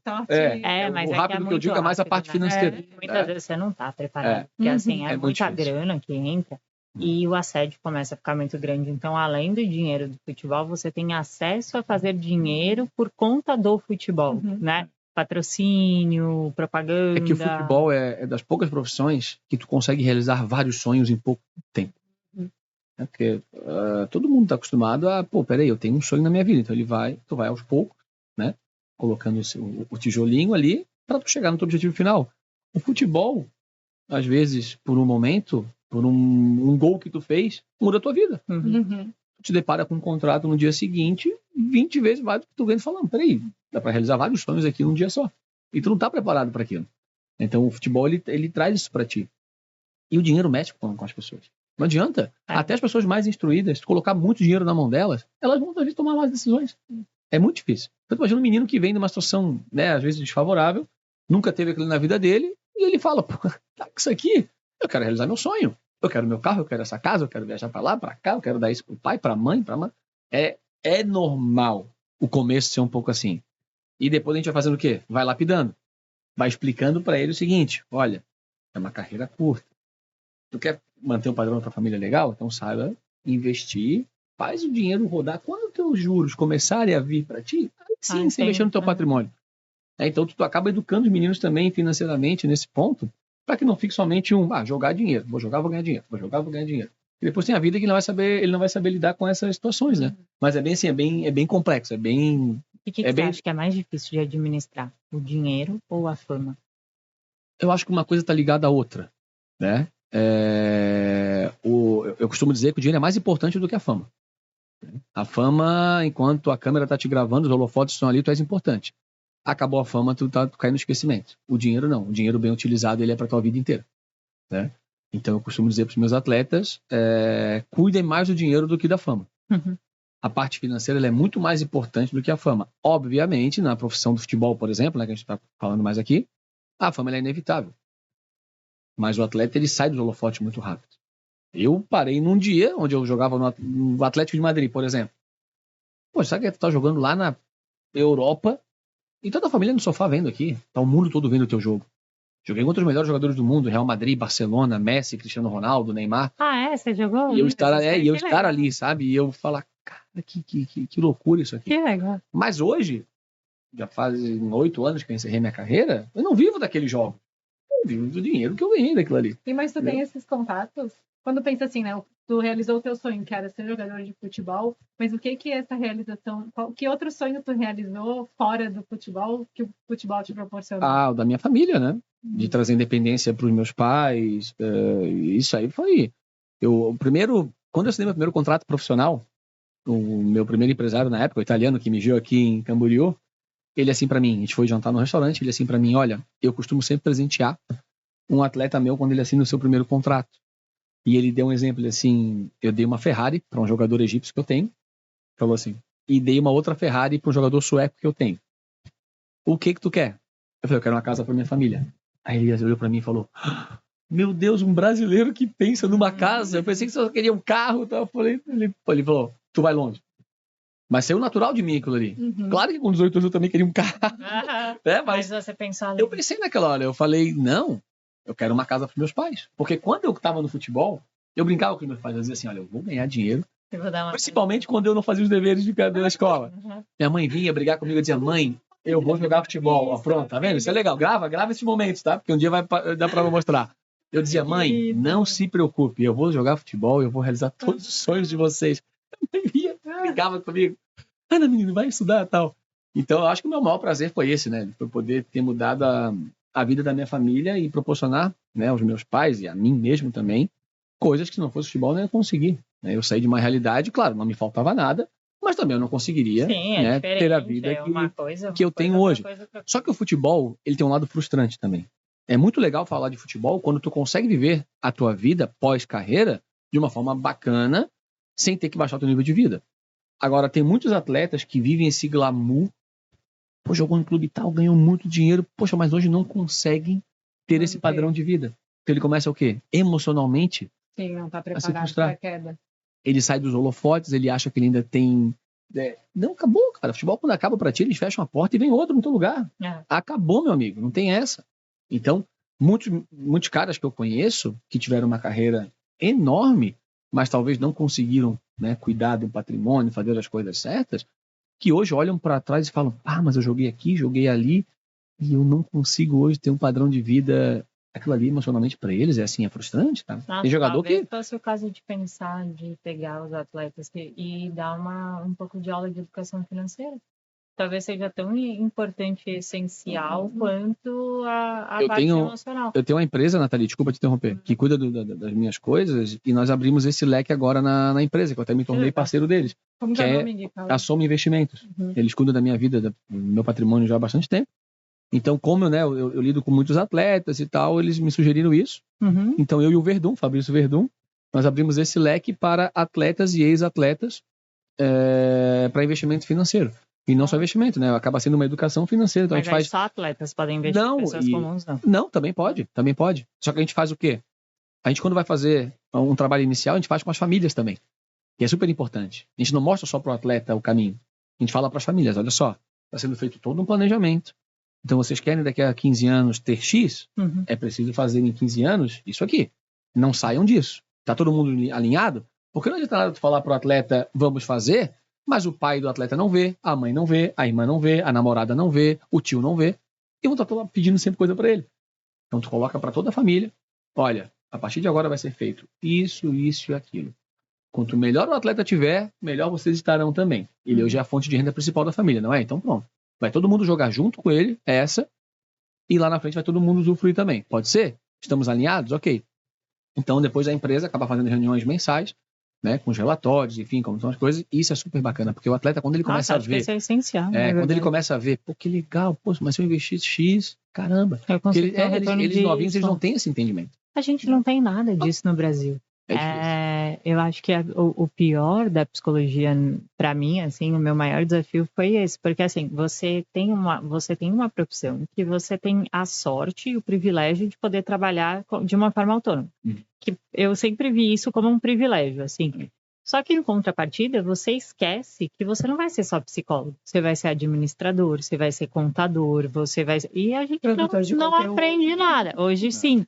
S1: Mas
S3: o rápido que eu digo é mais a parte financeira.
S1: Muitas vezes você não tá preparado. Porque assim, é muita grana que entra. E o assédio começa a ficar muito grande. Então, além do dinheiro do futebol, você tem acesso a fazer dinheiro por conta do futebol, né? Patrocínio, propaganda.
S3: É que o futebol é das poucas profissões que tu consegue realizar vários sonhos em pouco tempo. Porque todo mundo está acostumado a, peraí, eu tenho um sonho na minha vida. Então tu vai aos poucos, né? Colocando o tijolinho ali para tu chegar no teu objetivo final. O futebol, às vezes, por um momento, por um gol que tu fez, muda a tua vida. Tu te depara com um contrato no dia seguinte, 20 vezes mais do que tu vem falando, peraí, dá para realizar vários sonhos aqui num dia só. E tu não tá preparado para aquilo. Então o futebol, ele traz isso para ti. E o dinheiro mexe com as pessoas. Não adianta. Até as pessoas mais instruídas, tu colocar muito dinheiro na mão delas, elas vão, às vezes, tomar mais decisões. É muito difícil. Então, imagina um menino que vem de uma situação, né, às vezes desfavorável, nunca teve aquilo na vida dele, e ele fala, isso aqui, eu quero realizar meu sonho. Eu quero meu carro, eu quero essa casa, eu quero viajar para lá, para cá, eu quero dar isso pro pai, pra mãe, pra mãe. É normal o começo ser um pouco assim. E depois a gente vai fazendo o quê? Vai lapidando. Vai explicando para ele o seguinte, olha, é uma carreira curta. Tu quer manter um padrão da tua família legal? Então saiba investir, faz o dinheiro rodar. Quando os teus juros começarem a vir para ti, aí sim, você investir no teu patrimônio. Então tu acaba educando os meninos também financeiramente nesse ponto, para que não fique somente jogar dinheiro. Vou jogar, vou ganhar dinheiro. Vou jogar, vou ganhar dinheiro. E depois tem a vida que ele não vai saber lidar com essas situações, né? Mas é bem assim, é bem complexo, é bem...
S1: E o que você acha que é mais difícil de administrar? O dinheiro ou a fama?
S3: Eu acho que uma coisa está ligada à outra, né? Eu costumo dizer que o dinheiro é mais importante do que a fama. A fama, enquanto a câmera está te gravando, os holofotes estão ali, tu és importante. Acabou a fama, tu tá caindo no esquecimento. O dinheiro não. O dinheiro bem utilizado, ele é para tua vida inteira, né? Então eu costumo dizer para os meus atletas, cuidem mais do dinheiro do que da fama. A parte financeira ela é muito mais importante do que a fama. Obviamente, na profissão do futebol, por exemplo, né, que a gente está falando mais aqui, a fama ela é inevitável. Mas o atleta ele sai dos holofotes muito rápido. Eu parei num dia onde eu jogava no Atlético de Madrid, por exemplo. Pô, sabe que tu tá jogando lá na Europa e toda a família no sofá vendo aqui. Tá o mundo todo vendo o teu jogo. Joguei contra os melhores jogadores do mundo, Real Madrid, Barcelona, Messi, Cristiano Ronaldo, Neymar.
S1: Você jogou?
S3: E eu estar ali, sabe? E eu falar, cara, que loucura isso aqui.
S1: Que legal.
S3: Mas hoje, já fazem 8 anos que eu encerrei minha carreira, eu não vivo daquele jogo. Eu vivo do dinheiro que eu ganhei daquilo ali.
S2: Mas tu tem esses contatos? Quando pensa assim, né? Tu realizou o teu sonho, que era ser jogador de futebol, mas o que essa realização... Que outro sonho tu realizou fora do futebol, que o futebol te proporcionou?
S3: O da minha família, né? De trazer independência para os meus pais. Isso aí foi... Quando eu assinei meu primeiro contrato profissional, o meu primeiro empresário na época, o italiano que me viu aqui em Camboriú, ele assim para mim, a gente foi jantar no restaurante, ele assim para mim, olha, eu costumo sempre presentear um atleta meu quando ele assina o seu primeiro contrato. E ele deu um exemplo, ele assim, eu dei uma Ferrari para um jogador egípcio que eu tenho, falou assim, e dei uma outra Ferrari para um jogador sueco que eu tenho. O que tu quer? Eu falei, eu quero uma casa para minha família. Aí ele olhou para mim e falou, meu Deus, um brasileiro que pensa numa casa. Eu pensei que só queria um carro. Tá? Ele falou, tu vai longe. Mas saiu natural de mim aquilo ali. Claro que com 18 anos eu também queria um carro. Mas
S1: você pensou ali.
S3: Eu pensei naquela hora, eu falei, não, eu quero uma casa para meus pais. Porque quando eu estava no futebol, eu brincava com meus pais, eu dizia assim, olha, eu vou ganhar dinheiro. Principalmente quando eu não fazia os deveres da escola. Minha mãe vinha brigar comigo e dizia, mãe, eu vou jogar futebol. Ó, pronto, tá vendo? Isso é legal. Grava esses momentos, tá? Porque um dia vai dar pra mostrar. Eu dizia, mãe, não se preocupe, eu vou jogar futebol, eu vou realizar todos os sonhos de vocês. A mãe vinha, brigava comigo. Ana, menino, vai estudar e tal. Então, eu acho que o meu maior prazer foi esse, né? Foi poder ter mudado a vida da minha família e proporcionar, né, aos meus pais e a mim mesmo também, coisas que se não fosse futebol eu não ia conseguir. Né? Eu saí de uma realidade, claro, não me faltava nada, mas também eu não conseguiria ter a vida que eu tenho hoje. Só que o futebol, ele tem um lado frustrante também. É muito legal falar de futebol quando tu consegue viver a tua vida pós-carreira de uma forma bacana, sem ter que baixar o teu nível de vida. Agora, tem muitos atletas que vivem esse glamour, pô, jogou em clube tal, ganhou muito dinheiro, poxa, mas hoje não conseguem ter esse padrão de vida. Então ele começa o quê? Emocionalmente,
S2: sim, não tá preparado para a queda.
S3: Ele sai dos holofotes, ele acha que ele ainda tem... Não, acabou, cara. O futebol, quando acaba pra ti, eles fecham a porta e vem outro no teu lugar. Acabou, meu amigo. Não tem essa. Então, muitos caras que eu conheço, que tiveram uma carreira enorme, mas talvez não conseguiram, né, cuidar do patrimônio, fazer as coisas certas, que hoje olham para trás e falam, mas eu joguei aqui, joguei ali, e eu não consigo hoje ter um padrão de vida... Aquilo ali, emocionalmente, para eles, é frustrante, tá? Tem jogador que...
S1: fosse o caso de pensar, de pegar os atletas e dar um pouco de aula de educação financeira. Talvez seja tão importante e essencial quanto a parte emocional.
S3: Eu tenho uma empresa, Nathalie, desculpa te interromper, que cuida das minhas coisas, e nós abrimos esse leque agora na empresa, que eu até me tornei parceiro deles.
S2: Como que é o nome, Gui?
S3: A Soma Investimentos. Eles cuidam da minha vida, do meu patrimônio já há bastante tempo. Então, como eu lido com muitos atletas e tal, eles me sugeriram isso. Então, eu e o Verdun, Fabrício Verdun, nós abrimos esse leque para atletas e ex-atletas para investimento financeiro. E não só investimento, né? Acaba sendo uma educação financeira. Então,
S1: mas a gente só atletas podem investir, pessoas comuns não.
S3: Não, também pode. Só que a gente faz o quê? A gente, quando vai fazer um trabalho inicial, a gente faz com as famílias também. E é super importante. A gente não mostra só para o atleta o caminho. A gente fala para as famílias, olha só, está sendo feito todo um planejamento. Então, vocês querem daqui a 15 anos ter X? É preciso fazer em 15 anos isso aqui. Não saiam disso. Está todo mundo alinhado? Porque não adianta nada tu falar para o atleta, vamos fazer, mas o pai do atleta não vê, a mãe não vê, a irmã não vê, a namorada não vê, o tio não vê. E vão estar pedindo sempre coisa para ele. Então, tu coloca para toda a família, olha, a partir de agora vai ser feito isso, isso e aquilo. Quanto melhor o atleta tiver, melhor vocês estarão também. Ele hoje é a fonte de renda principal da família, não é? Então pronto. Vai todo mundo jogar junto com ele, e lá na frente vai todo mundo usufruir também. Pode ser? Estamos alinhados? Ok. Então depois a empresa acaba fazendo reuniões mensais, né, com os relatórios, enfim, como são as coisas, e isso é super bacana, porque o atleta, quando ele começa a ver...
S1: Isso é essencial.
S3: Quando ele começa a ver, pô, que legal, pô, mas se eu investir X, caramba. Porque eles novinhos, eles não têm esse entendimento.
S1: A gente não tem nada disso no Brasil. Eu acho que o pior da psicologia, para mim, assim, o meu maior desafio foi esse, porque assim, você tem uma profissão que você tem a sorte e o privilégio de poder trabalhar de uma forma autônoma. Que eu sempre vi isso como um privilégio, assim. Só que em contrapartida, você esquece que você não vai ser só psicólogo, você vai ser administrador, você vai ser contador, e a gente não aprende nada. Hoje sim.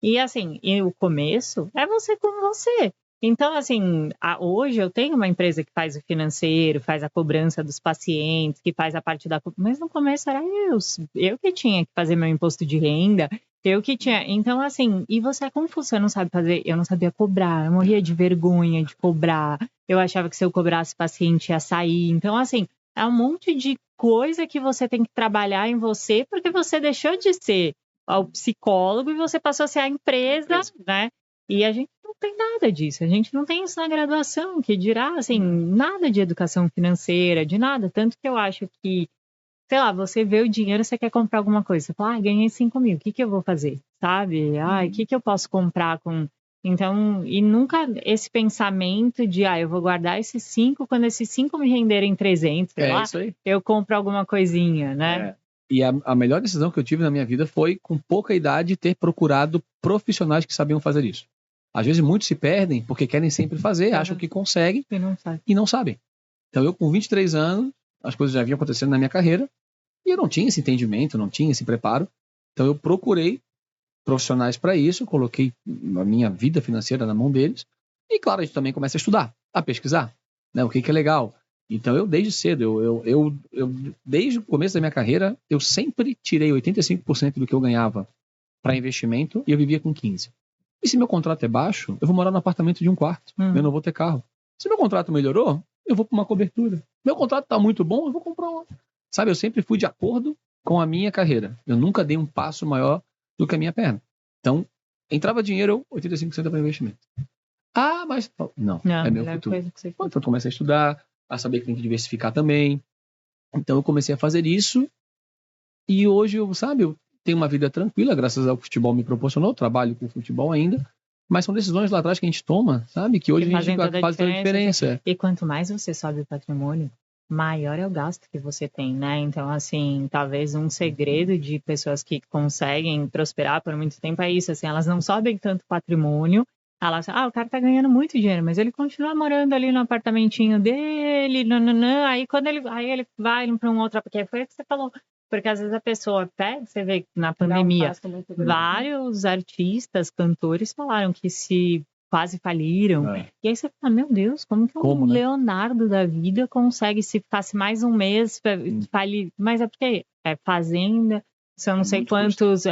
S1: E assim, o começo é você com você. Então, assim, hoje eu tenho uma empresa que faz o financeiro, faz a cobrança dos pacientes, que faz a parte da... Mas no começo era eu que tinha que fazer meu imposto de renda, eu que tinha... Então, assim, e você é confuso, você não sabe fazer... Eu não sabia cobrar, eu morria de vergonha de cobrar, eu achava que se eu cobrasse, o paciente ia sair. Então, assim, é um monte de coisa que você tem que trabalhar em você, porque você deixou de ser o psicólogo e você passou a ser a empresa, né? E a gente não tem nada disso, a gente não tem isso na graduação, que dirá, assim, nada de educação financeira, de nada. Tanto que eu acho que, sei lá, você vê o dinheiro, você quer comprar alguma coisa, você fala, ganhei 5 mil, o que eu vou fazer? Sabe? O que eu posso comprar com... Então, e nunca esse pensamento de, eu vou guardar esses 5, quando esses 5 me renderem 300, sei lá, eu compro alguma coisinha, né?
S3: E a melhor decisão que eu tive na minha vida foi, com pouca idade, ter procurado profissionais que sabiam fazer isso. Às vezes muitos se perdem porque querem sempre fazer, acham que conseguem e não sabem. Então eu, com 23 anos, as coisas já vinham acontecendo na minha carreira e eu não tinha esse entendimento, não tinha esse preparo. Então eu procurei profissionais para isso, coloquei a minha vida financeira na mão deles e, claro, a gente também começa a estudar, a pesquisar, né, o que é legal. Então, eu desde cedo, eu desde o começo da minha carreira, eu sempre tirei 85% do que eu ganhava para investimento e eu vivia com 15%. E se meu contrato é baixo, eu vou morar no apartamento de 1 quarto, eu não vou ter carro. Se meu contrato melhorou, eu vou para uma cobertura. Meu contrato está muito bom, eu vou comprar uma. Sabe, eu sempre fui de acordo com a minha carreira. Eu nunca dei um passo maior do que a minha perna. Então, entrava dinheiro, 85% para investimento. Mas... Não, é meu futuro. Então, eu comecei a estudar, a saber que tem que diversificar também. Então eu comecei a fazer isso e hoje eu tenho uma vida tranquila, graças ao que o futebol me proporcionou, trabalho com futebol ainda, mas são decisões lá atrás que a gente toma, sabe? Que hoje a gente faz toda a diferença.
S1: E quanto mais você sobe o patrimônio, maior é o gasto que você tem, né? Então, assim, talvez um segredo de pessoas que conseguem prosperar por muito tempo é isso, assim, elas não sobem tanto patrimônio. O cara tá ganhando muito dinheiro, mas ele continua morando ali no apartamentinho dele, aí quando ele vai para um outro, porque foi o que você falou, porque às vezes a pessoa pega, você vê na pandemia, vários artistas, cantores falaram que se quase faliram, e aí você fala, meu Deus, como que Leonardo da vida consegue, se ficasse mais um mês, falir, mas é porque é fazenda, são não sei quantos,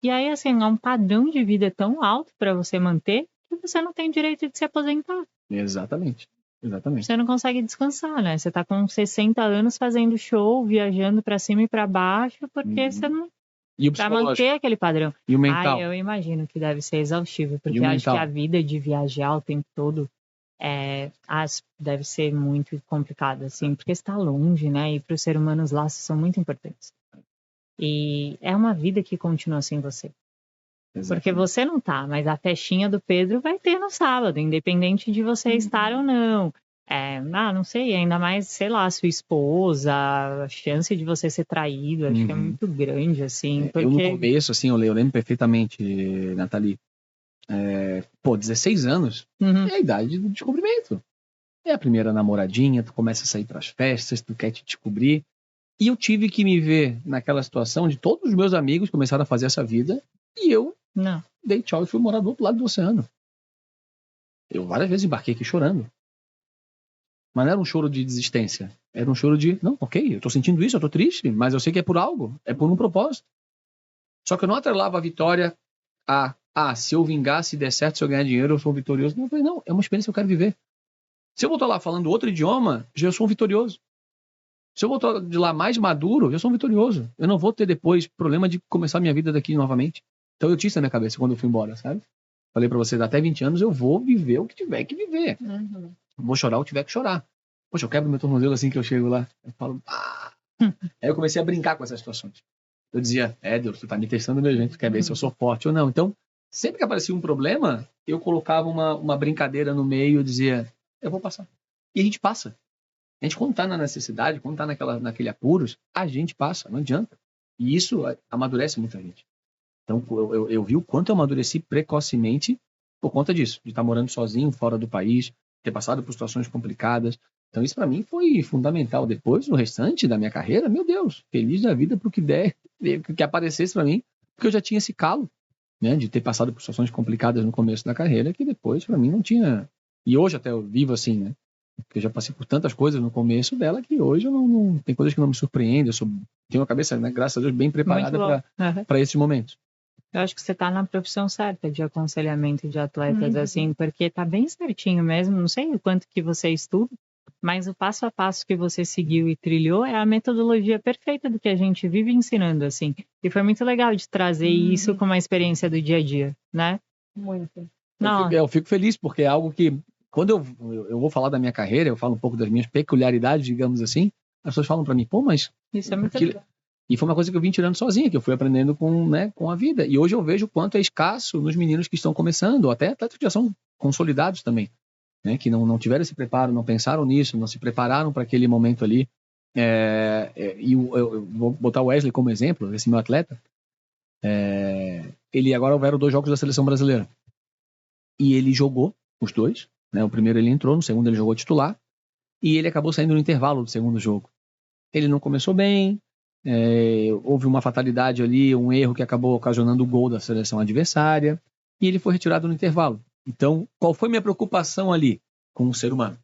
S1: e aí assim, é um padrão de vida tão alto para você manter, que você não tem direito de se aposentar.
S3: Exatamente.
S1: Você não consegue descansar, né? Você tá com 60 anos fazendo show, viajando para cima e para baixo, porque você não... Pra manter aquele padrão.
S3: E o mental?
S1: Eu imagino que deve ser exaustivo, porque acho que a vida de viajar o tempo todo deve ser muito complicada, assim, porque está longe, né? E para o ser humano os laços são muito importantes. E é uma vida que continua sem você. Exatamente. Porque você não tá, mas a festinha do Pedro vai ter no sábado, independente de você estar ou não. Não sei, ainda mais, sei lá, sua esposa, a chance de você ser traído, acho que é muito grande, assim. Porque...
S3: Eu no começo, assim, eu lembro perfeitamente, Nathalie, 16 anos é a idade do descobrimento. É a primeira namoradinha, tu começa a sair pras festas, tu quer te descobrir. E eu tive que me ver naquela situação de todos os meus amigos começaram a fazer essa vida e eu dei tchau e fui morar do outro lado do oceano. Eu várias vezes embarquei aqui chorando. Mas não era um choro de desistência. Era um choro de, não, ok, eu tô sentindo isso, eu tô triste, mas eu sei que é por algo, é por um propósito. Só que eu não atrelava a vitória a, se eu vingar, se der certo, se eu ganhar dinheiro, eu sou vitorioso. Não, eu falei, não, é uma experiência que eu quero viver. Se eu voltar lá falando outro idioma, já sou um vitorioso. Se eu voltar de lá mais maduro, eu sou um vitorioso. Eu não vou ter depois problema de começar minha vida daqui novamente. Então eu tinha isso na minha cabeça quando eu fui embora, sabe? Falei pra vocês, até 20 anos eu vou viver o que tiver que viver.
S2: Uhum.
S3: Vou chorar o que tiver que chorar. Poxa, eu quebro meu tornozelo assim que eu chego lá. Eu falo, Aí eu comecei a brincar com essas situações. Eu dizia, Deus, tu tá me testando, meu gente, tu quer ver se eu sou forte ou não. Então, sempre que aparecia um problema, eu colocava uma brincadeira no meio e dizia, eu vou passar. E a gente passa. A gente, quando tá na necessidade, quando tá naquele apuros, a gente passa, não adianta. E isso amadurece muita gente. Então, eu vi o quanto eu amadureci precocemente por conta disso, de estar morando sozinho, fora do país, ter passado por situações complicadas. Então, isso para mim foi fundamental. Depois, o restante da minha carreira, meu Deus, feliz da vida pro que der, que aparecesse para mim, porque eu já tinha esse calo, né, de ter passado por situações complicadas no começo da carreira, que depois, para mim, não tinha. E hoje até eu vivo assim, né? Porque eu já passei por tantas coisas no começo dela que hoje eu não tem coisas que não me surpreendem. Tenho a cabeça, né, graças a Deus, bem preparada para esses momentos.
S1: Eu acho que você está na profissão certa de aconselhamento de atletas, assim, porque tá bem certinho mesmo. Não sei o quanto que você estuda, mas o passo a passo que você seguiu e trilhou é a metodologia perfeita do que a gente vive ensinando, assim. E foi muito legal de trazer isso como uma experiência do dia a dia, né?
S2: Muito.
S3: Eu fico feliz, porque é algo que, quando eu vou falar da minha carreira, eu falo um pouco das minhas peculiaridades, digamos assim, as pessoas falam para mim, pô, mas...
S1: Isso é muito legal.
S3: E foi uma coisa que eu vim tirando sozinha, que eu fui aprendendo com a vida. E hoje eu vejo o quanto é escasso nos meninos que estão começando, ou até atletas que já são consolidados também, né? Que não tiveram esse preparo, não pensaram nisso, não se prepararam para aquele momento ali. E eu vou botar o Wesley como exemplo, esse meu atleta. Ele agora houveram 2 jogos da seleção brasileira. E ele jogou os 2, né? O primeiro ele entrou, no segundo ele jogou titular. E ele acabou saindo no intervalo do segundo jogo. Ele não começou bem, houve uma fatalidade ali, um erro que acabou ocasionando o gol da seleção adversária, e ele foi retirado no intervalo. Então, qual foi minha preocupação ali com o ser humano?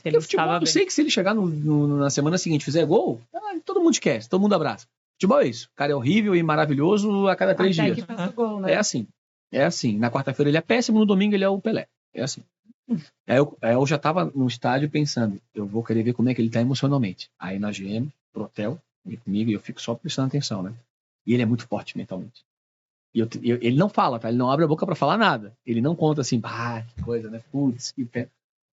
S3: Porque o futebol, eu sei que se ele chegar na semana seguinte e fizer gol, todo mundo esquece, todo mundo abraça. Futebol é isso, o cara é horrível e maravilhoso a cada 3 dias.
S2: Que faz o gol, né?
S3: É assim. Na quarta-feira ele é péssimo, no domingo ele é o Pelé. É assim. Eu já estava no estádio pensando, eu vou querer ver como é que ele está emocionalmente. Aí nós viemos pro hotel, comigo, e eu fico só prestando atenção, né? E ele é muito forte mentalmente. E ele não fala, tá? Ele não abre a boca para falar nada. Ele não conta assim, que coisa, né? Putz, que pena.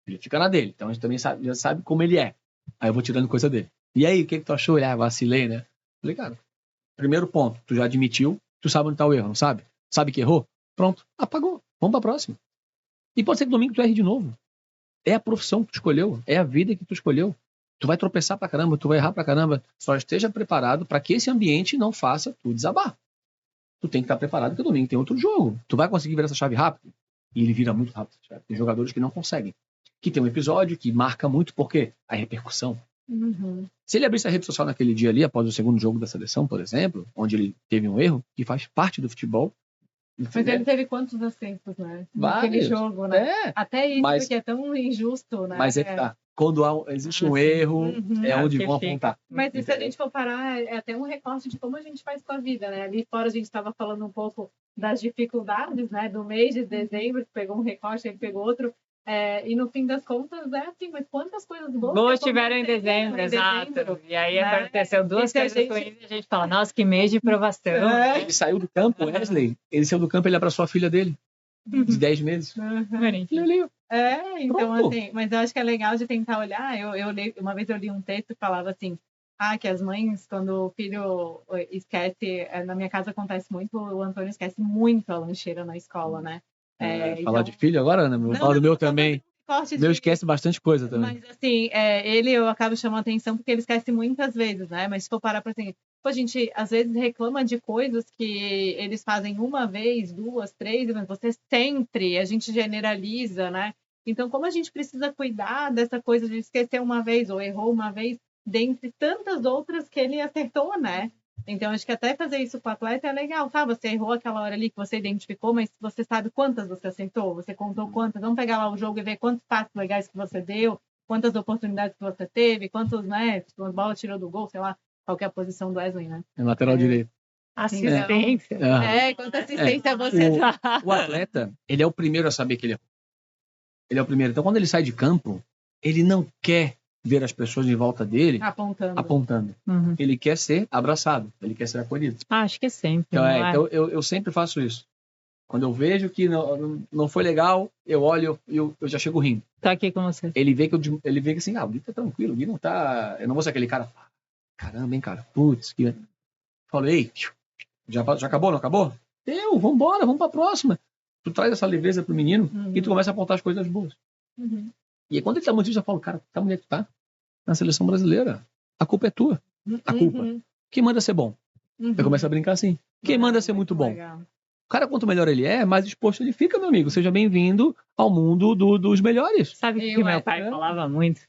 S3: Ele fica na dele. Então a gente também já sabe como ele é. Aí eu vou tirando coisa dele. E aí, o que tu achou? Ele, vacilei, né? Falei, cara, primeiro ponto, tu já admitiu, tu sabe onde tá o erro, não sabe? Sabe que errou? Pronto, apagou. Vamos pra próxima. E pode ser que domingo tu erre de novo. É a profissão que tu escolheu, é a vida que tu escolheu. Tu vai tropeçar pra caramba, tu vai errar pra caramba. Só esteja preparado para que esse ambiente não faça tu desabar. Tu tem que estar preparado porque domingo tem outro jogo. Tu vai conseguir virar essa chave rápido? E ele vira muito rápido. Tem jogadores que não conseguem. Que tem um episódio que marca muito porque a repercussão. Se ele abrisse a rede social naquele dia ali, após o segundo jogo da seleção, por exemplo, onde ele teve um erro, que faz parte do futebol.
S2: Mas ele teve quantos acertos, né?
S3: Vários.
S2: Naquele jogo, né? Até isso, porque é tão injusto, né?
S3: Mas quando existe um erro, é onde vão apontar.
S2: Mas se a gente for parar, é até um recorte de como a gente faz com a vida, né? Ali fora a gente estava falando um pouco das dificuldades, né? Do mês de dezembro, que pegou um recorte, ele pegou outro. E no fim das contas é assim, mas quantas coisas boas
S1: tiveram em dezembro, exato. E aí aconteceu 2 coisas ruins e a gente fala, nossa, que mês de provação.
S3: Ele saiu do campo, Wesley, ele saiu do campo, ele abraçou a filha dele, de 10 meses.
S2: Então assim, mas eu acho que é legal de tentar olhar. Uma vez eu li um texto que falava assim, que as mães, quando o filho esquece, na minha casa acontece muito, o Antônio esquece muito a lancheira na escola, né?
S3: Falar de filho agora, né? Vou falar do meu também. Meu esquece bastante coisa também.
S2: Mas assim, eu acabo chamando atenção porque ele esquece muitas vezes, né? Mas se for parar pra assim, a gente às vezes reclama de coisas que eles fazem uma vez, 2, 3, mas você sempre, a gente generaliza, né? Então, como a gente precisa cuidar dessa coisa de esquecer uma vez ou errou uma vez, dentre tantas outras que ele acertou, né? Então, acho que até fazer isso com o atleta é legal, tá? Você errou aquela hora ali que você identificou, mas você sabe quantas você acertou, você contou quantas. Vamos pegar lá o jogo e ver quantos passos legais que você deu, quantas oportunidades que você teve, quantos, né, bola tirou do gol, sei lá, qual que é a posição do Wesley, né?
S3: É lateral direito.
S1: Assistência.
S2: Quanta assistência você dá.
S3: O atleta, ele é o primeiro a saber que ele errou. Ele é o primeiro. Então, quando ele sai de campo, ele não quer ver as pessoas em volta dele apontando.
S1: Uhum.
S3: Ele quer ser abraçado, ele quer ser acolhido.
S1: Acho que é sempre.
S3: Então, eu sempre faço isso. Quando eu vejo que não foi legal, eu olho e eu já chego rindo.
S1: Tô aqui com você.
S3: Ele vê que assim, o Gui tá tranquilo, o Gui não tá... Eu não vou ser aquele cara, caramba, hein, cara, putz, que... Falo, ei, já acabou, não acabou? Vambora, vamos pra próxima. Tu traz essa leveza pro menino e tu começa a apontar as coisas boas.
S2: Uhum.
S3: E aí, quando ele tá muito, eu já falo, cara, tá onde é que tu tá? Na seleção brasileira. A culpa é tua. A culpa. Quem manda ser bom? Eu começo a brincar assim. Quem manda ser muito bom?
S2: Legal.
S3: O cara, quanto melhor ele é, mais disposto ele fica, meu amigo. Seja bem-vindo ao mundo dos melhores.
S1: Sabe o que meu pai falava muito?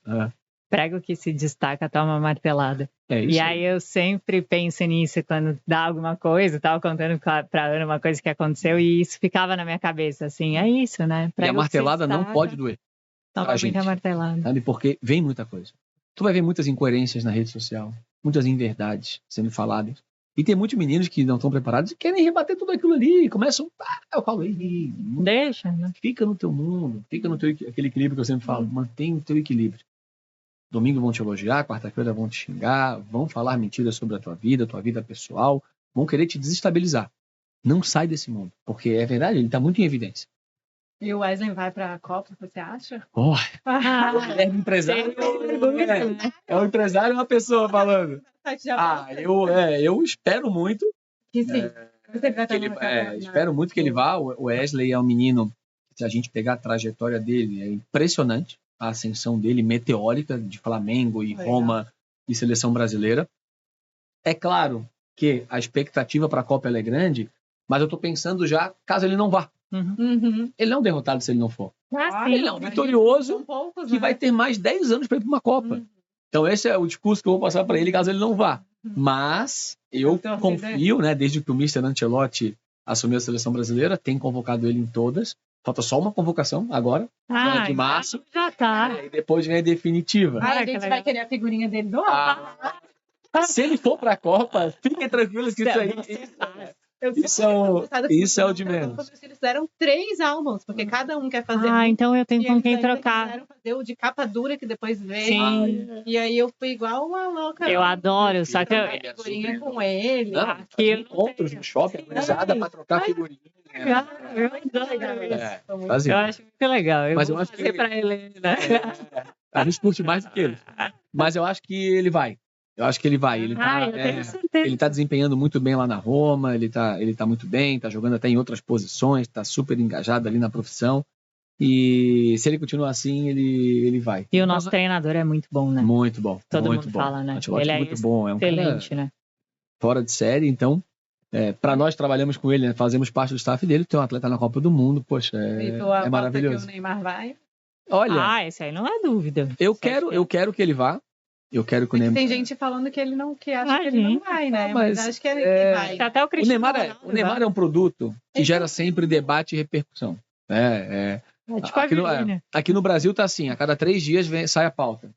S1: Prego que se destaca, toma martelada.
S3: É isso.
S1: E aí eu sempre penso nisso quando dá alguma coisa, tava contando pra Ana uma coisa que aconteceu e isso ficava na minha cabeça, assim, é isso, né?
S3: E a martelada não pode doer.
S1: Toma muita martelada.
S3: Sabe? Porque vem muita coisa. Tu vai ver muitas incoerências na rede social, muitas inverdades sendo faladas. E tem muitos meninos que não estão preparados e querem rebater tudo aquilo ali. Começam, eu falo,
S1: deixa, né?
S3: Fica no teu mundo, fica no teu aquele equilíbrio que eu sempre falo, mantém o teu equilíbrio. Domingo vão te elogiar, quarta-feira vão te xingar, vão falar mentiras sobre a tua vida pessoal, vão querer te desestabilizar. Não sai desse mundo, porque é verdade, ele está muito em evidência.
S2: E o Wesley vai para a Copa, você acha?
S3: É um empresário. É um empresário e uma pessoa falando. Eu espero muito.
S2: Que sim.
S3: Espero muito que ele vá. O Wesley é um menino, se a gente pegar a trajetória dele, é impressionante. A ascensão dele, meteórica, de Flamengo e Roma e seleção brasileira. É claro que a expectativa para a Copa é grande, mas eu estou pensando já, caso ele não vá. Ele não é um derrotado se ele não for. Ele é um vitorioso que vai ter mais 10 anos para ir para uma Copa. Então esse é o discurso que eu vou passar para ele caso ele não vá. Mas eu confio, né, desde que o Mr. Ancelotti assumiu a seleção brasileira, tem convocado ele em todas. Falta só uma convocação agora, de março.
S1: Já tá.
S3: E depois vem a definitiva.
S2: A gente vai querer a figurinha dele do
S3: Se ele for para a Copa, fiquem tranquilos que isso aí... Isso é o de menos.
S2: Eles fizeram 3 álbuns, porque cada um quer fazer.
S1: Então eu tenho com quem trocar.
S2: Eles fazer o de capa dura que depois veio. Sim. E aí eu fui igual uma louca.
S1: Eu adoro, só que eu...
S2: figurinha com ele.
S3: Encontros no shopping, usada para trocar figurinha.
S1: Eu acho muito legal.
S3: Mas eu acho que
S1: para ele, né?
S3: A gente curte mais do que ele. Mas eu acho que ele vai. Ele tá desempenhando muito bem lá na Roma, ele tá muito bem, tá jogando até em outras posições, tá super engajado ali na profissão. E se ele continuar assim, ele vai.
S1: E o nosso treinador é muito bom, né?
S3: Muito bom.
S1: Todo
S3: muito
S1: mundo
S3: bom.
S1: fala, né?
S3: Ele é muito bom. É um
S1: excelente, né?
S3: Fora de série, então... para nós trabalhamos com ele, né? Fazemos parte do staff dele, tem um atleta na Copa do Mundo, poxa, é maravilhoso.
S2: Que o Neymar vai?
S3: Olha,
S1: esse aí não é dúvida.
S3: Eu quero que ele vá. Eu quero que o Neymar...
S2: Tem gente falando que ele não, que acha que ele não vai, né? Mas acho que ele vai.
S1: Até o
S3: Neymar é um produto que gera sempre debate e repercussão. Aqui no Brasil tá assim, a cada 3 dias sai a pauta.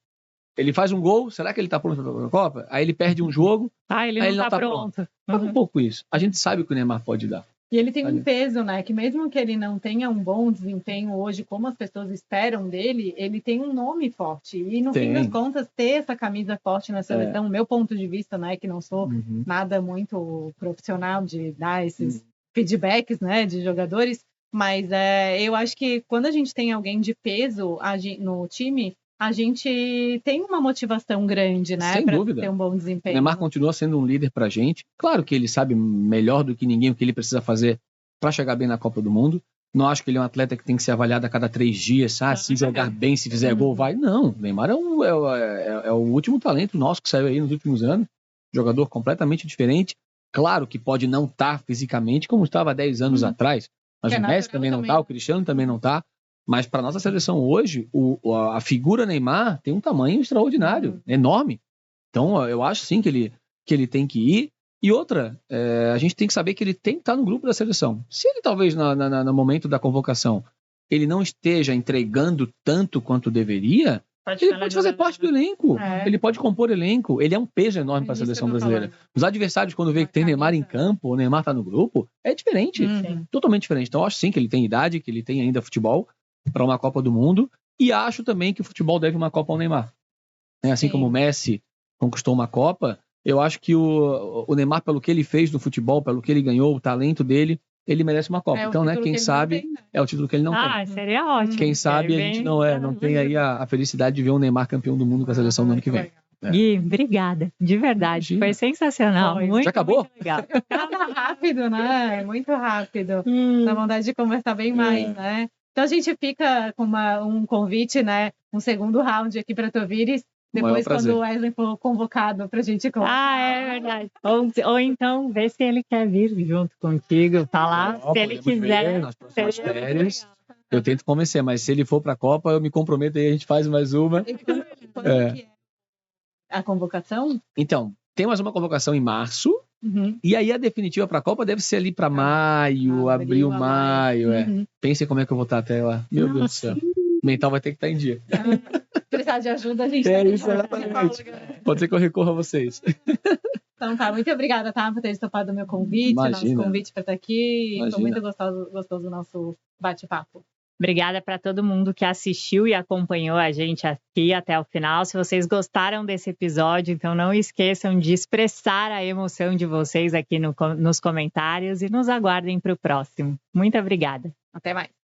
S3: Ele faz um gol, será que ele tá pronto para a Copa? Aí ele perde um jogo,
S1: ele não tá pronto.
S3: Faz um pouco isso. A gente sabe o que o Neymar pode dar.
S2: E ele tem um peso, né? Que mesmo que ele não tenha um bom desempenho hoje, como as pessoas esperam dele, ele tem um nome forte. E no fim das contas, ter essa camisa forte na seleção, meu ponto de vista, né? Que não sou nada muito profissional de dar esses feedbacks, né? De jogadores. Mas eu acho que quando a gente tem alguém de peso no time, a gente tem uma motivação grande, né?
S3: Sem dúvida.
S2: Ter um bom desempenho.
S3: O Neymar continua sendo um líder pra gente. Claro que ele sabe melhor do que ninguém o que ele precisa fazer para chegar bem na Copa do Mundo. Não acho que ele é um atleta que tem que ser avaliado a cada 3 dias. Se jogar bem, se fizer gol, vai. Não, o Neymar é o último talento nosso que saiu aí nos últimos anos. Jogador completamente diferente. Claro que pode não estar fisicamente como estava há 10 anos atrás. Mas o Messi também não está, o Cristiano também não está. Mas para nossa seleção hoje, a figura Neymar tem um tamanho extraordinário, enorme. Então, eu acho sim que ele tem que ir. E outra, a gente tem que saber que ele tem que estar no grupo da seleção. Se ele talvez no momento da convocação ele não esteja entregando tanto quanto deveria, ele pode fazer parte do elenco. Ele pode compor elenco. Ele é um peso enorme para a seleção brasileira. Os adversários, quando vê que tem Neymar em campo, o Neymar está no grupo, é diferente. Totalmente diferente. Então, eu acho sim que ele tem idade, que ele tem ainda futebol para uma Copa do Mundo. E acho também que o futebol deve uma Copa ao Neymar. Assim como o Messi conquistou uma Copa, eu acho que o Neymar, pelo que ele fez no futebol, pelo que ele ganhou, o talento dele, ele merece uma Copa. Então, quem sabe, é o título que ele não tem.
S1: Seria ótimo.
S3: Quem sabe a gente não tem aí a felicidade de ver o Neymar campeão do mundo com a seleção no ano que vem.
S1: Gui, obrigada. De verdade. Imagina. Foi sensacional. Muito,
S3: já acabou?
S1: Muito legal.
S2: Tá rápido, né? Muito rápido. Dá vontade de conversar bem mais, né? Então, a gente fica com um convite, né? Um segundo round aqui para tu vires. Depois, quando o Wesley for convocado pra gente conversar.
S1: É verdade. Ou então, ver se ele quer vir junto contigo, falar. Se ele quiser.
S3: Nas próximas férias, eu tento convencer, mas se ele for pra Copa, eu me comprometo e a gente faz mais uma.
S2: Quando que é a convocação?
S3: Então, tem mais uma convocação em março. E aí a definitiva pra Copa deve ser ali pra maio, abril, maio. Pensem como é que eu vou estar até lá. Meu Deus do céu. O mental vai ter que estar em dia.
S2: Precisar de ajuda, a gente
S3: isso, exatamente. Pode ser que eu recorra a vocês.
S2: Então tá, muito obrigada, tá, por ter topado o meu convite, nosso convite para estar aqui. Foi muito gostoso o nosso bate-papo.
S1: Obrigada para todo mundo que assistiu e acompanhou a gente aqui até o final. Se vocês gostaram desse episódio, então não esqueçam de expressar a emoção de vocês aqui nos comentários e nos aguardem para o próximo. Muito obrigada.
S2: Até mais.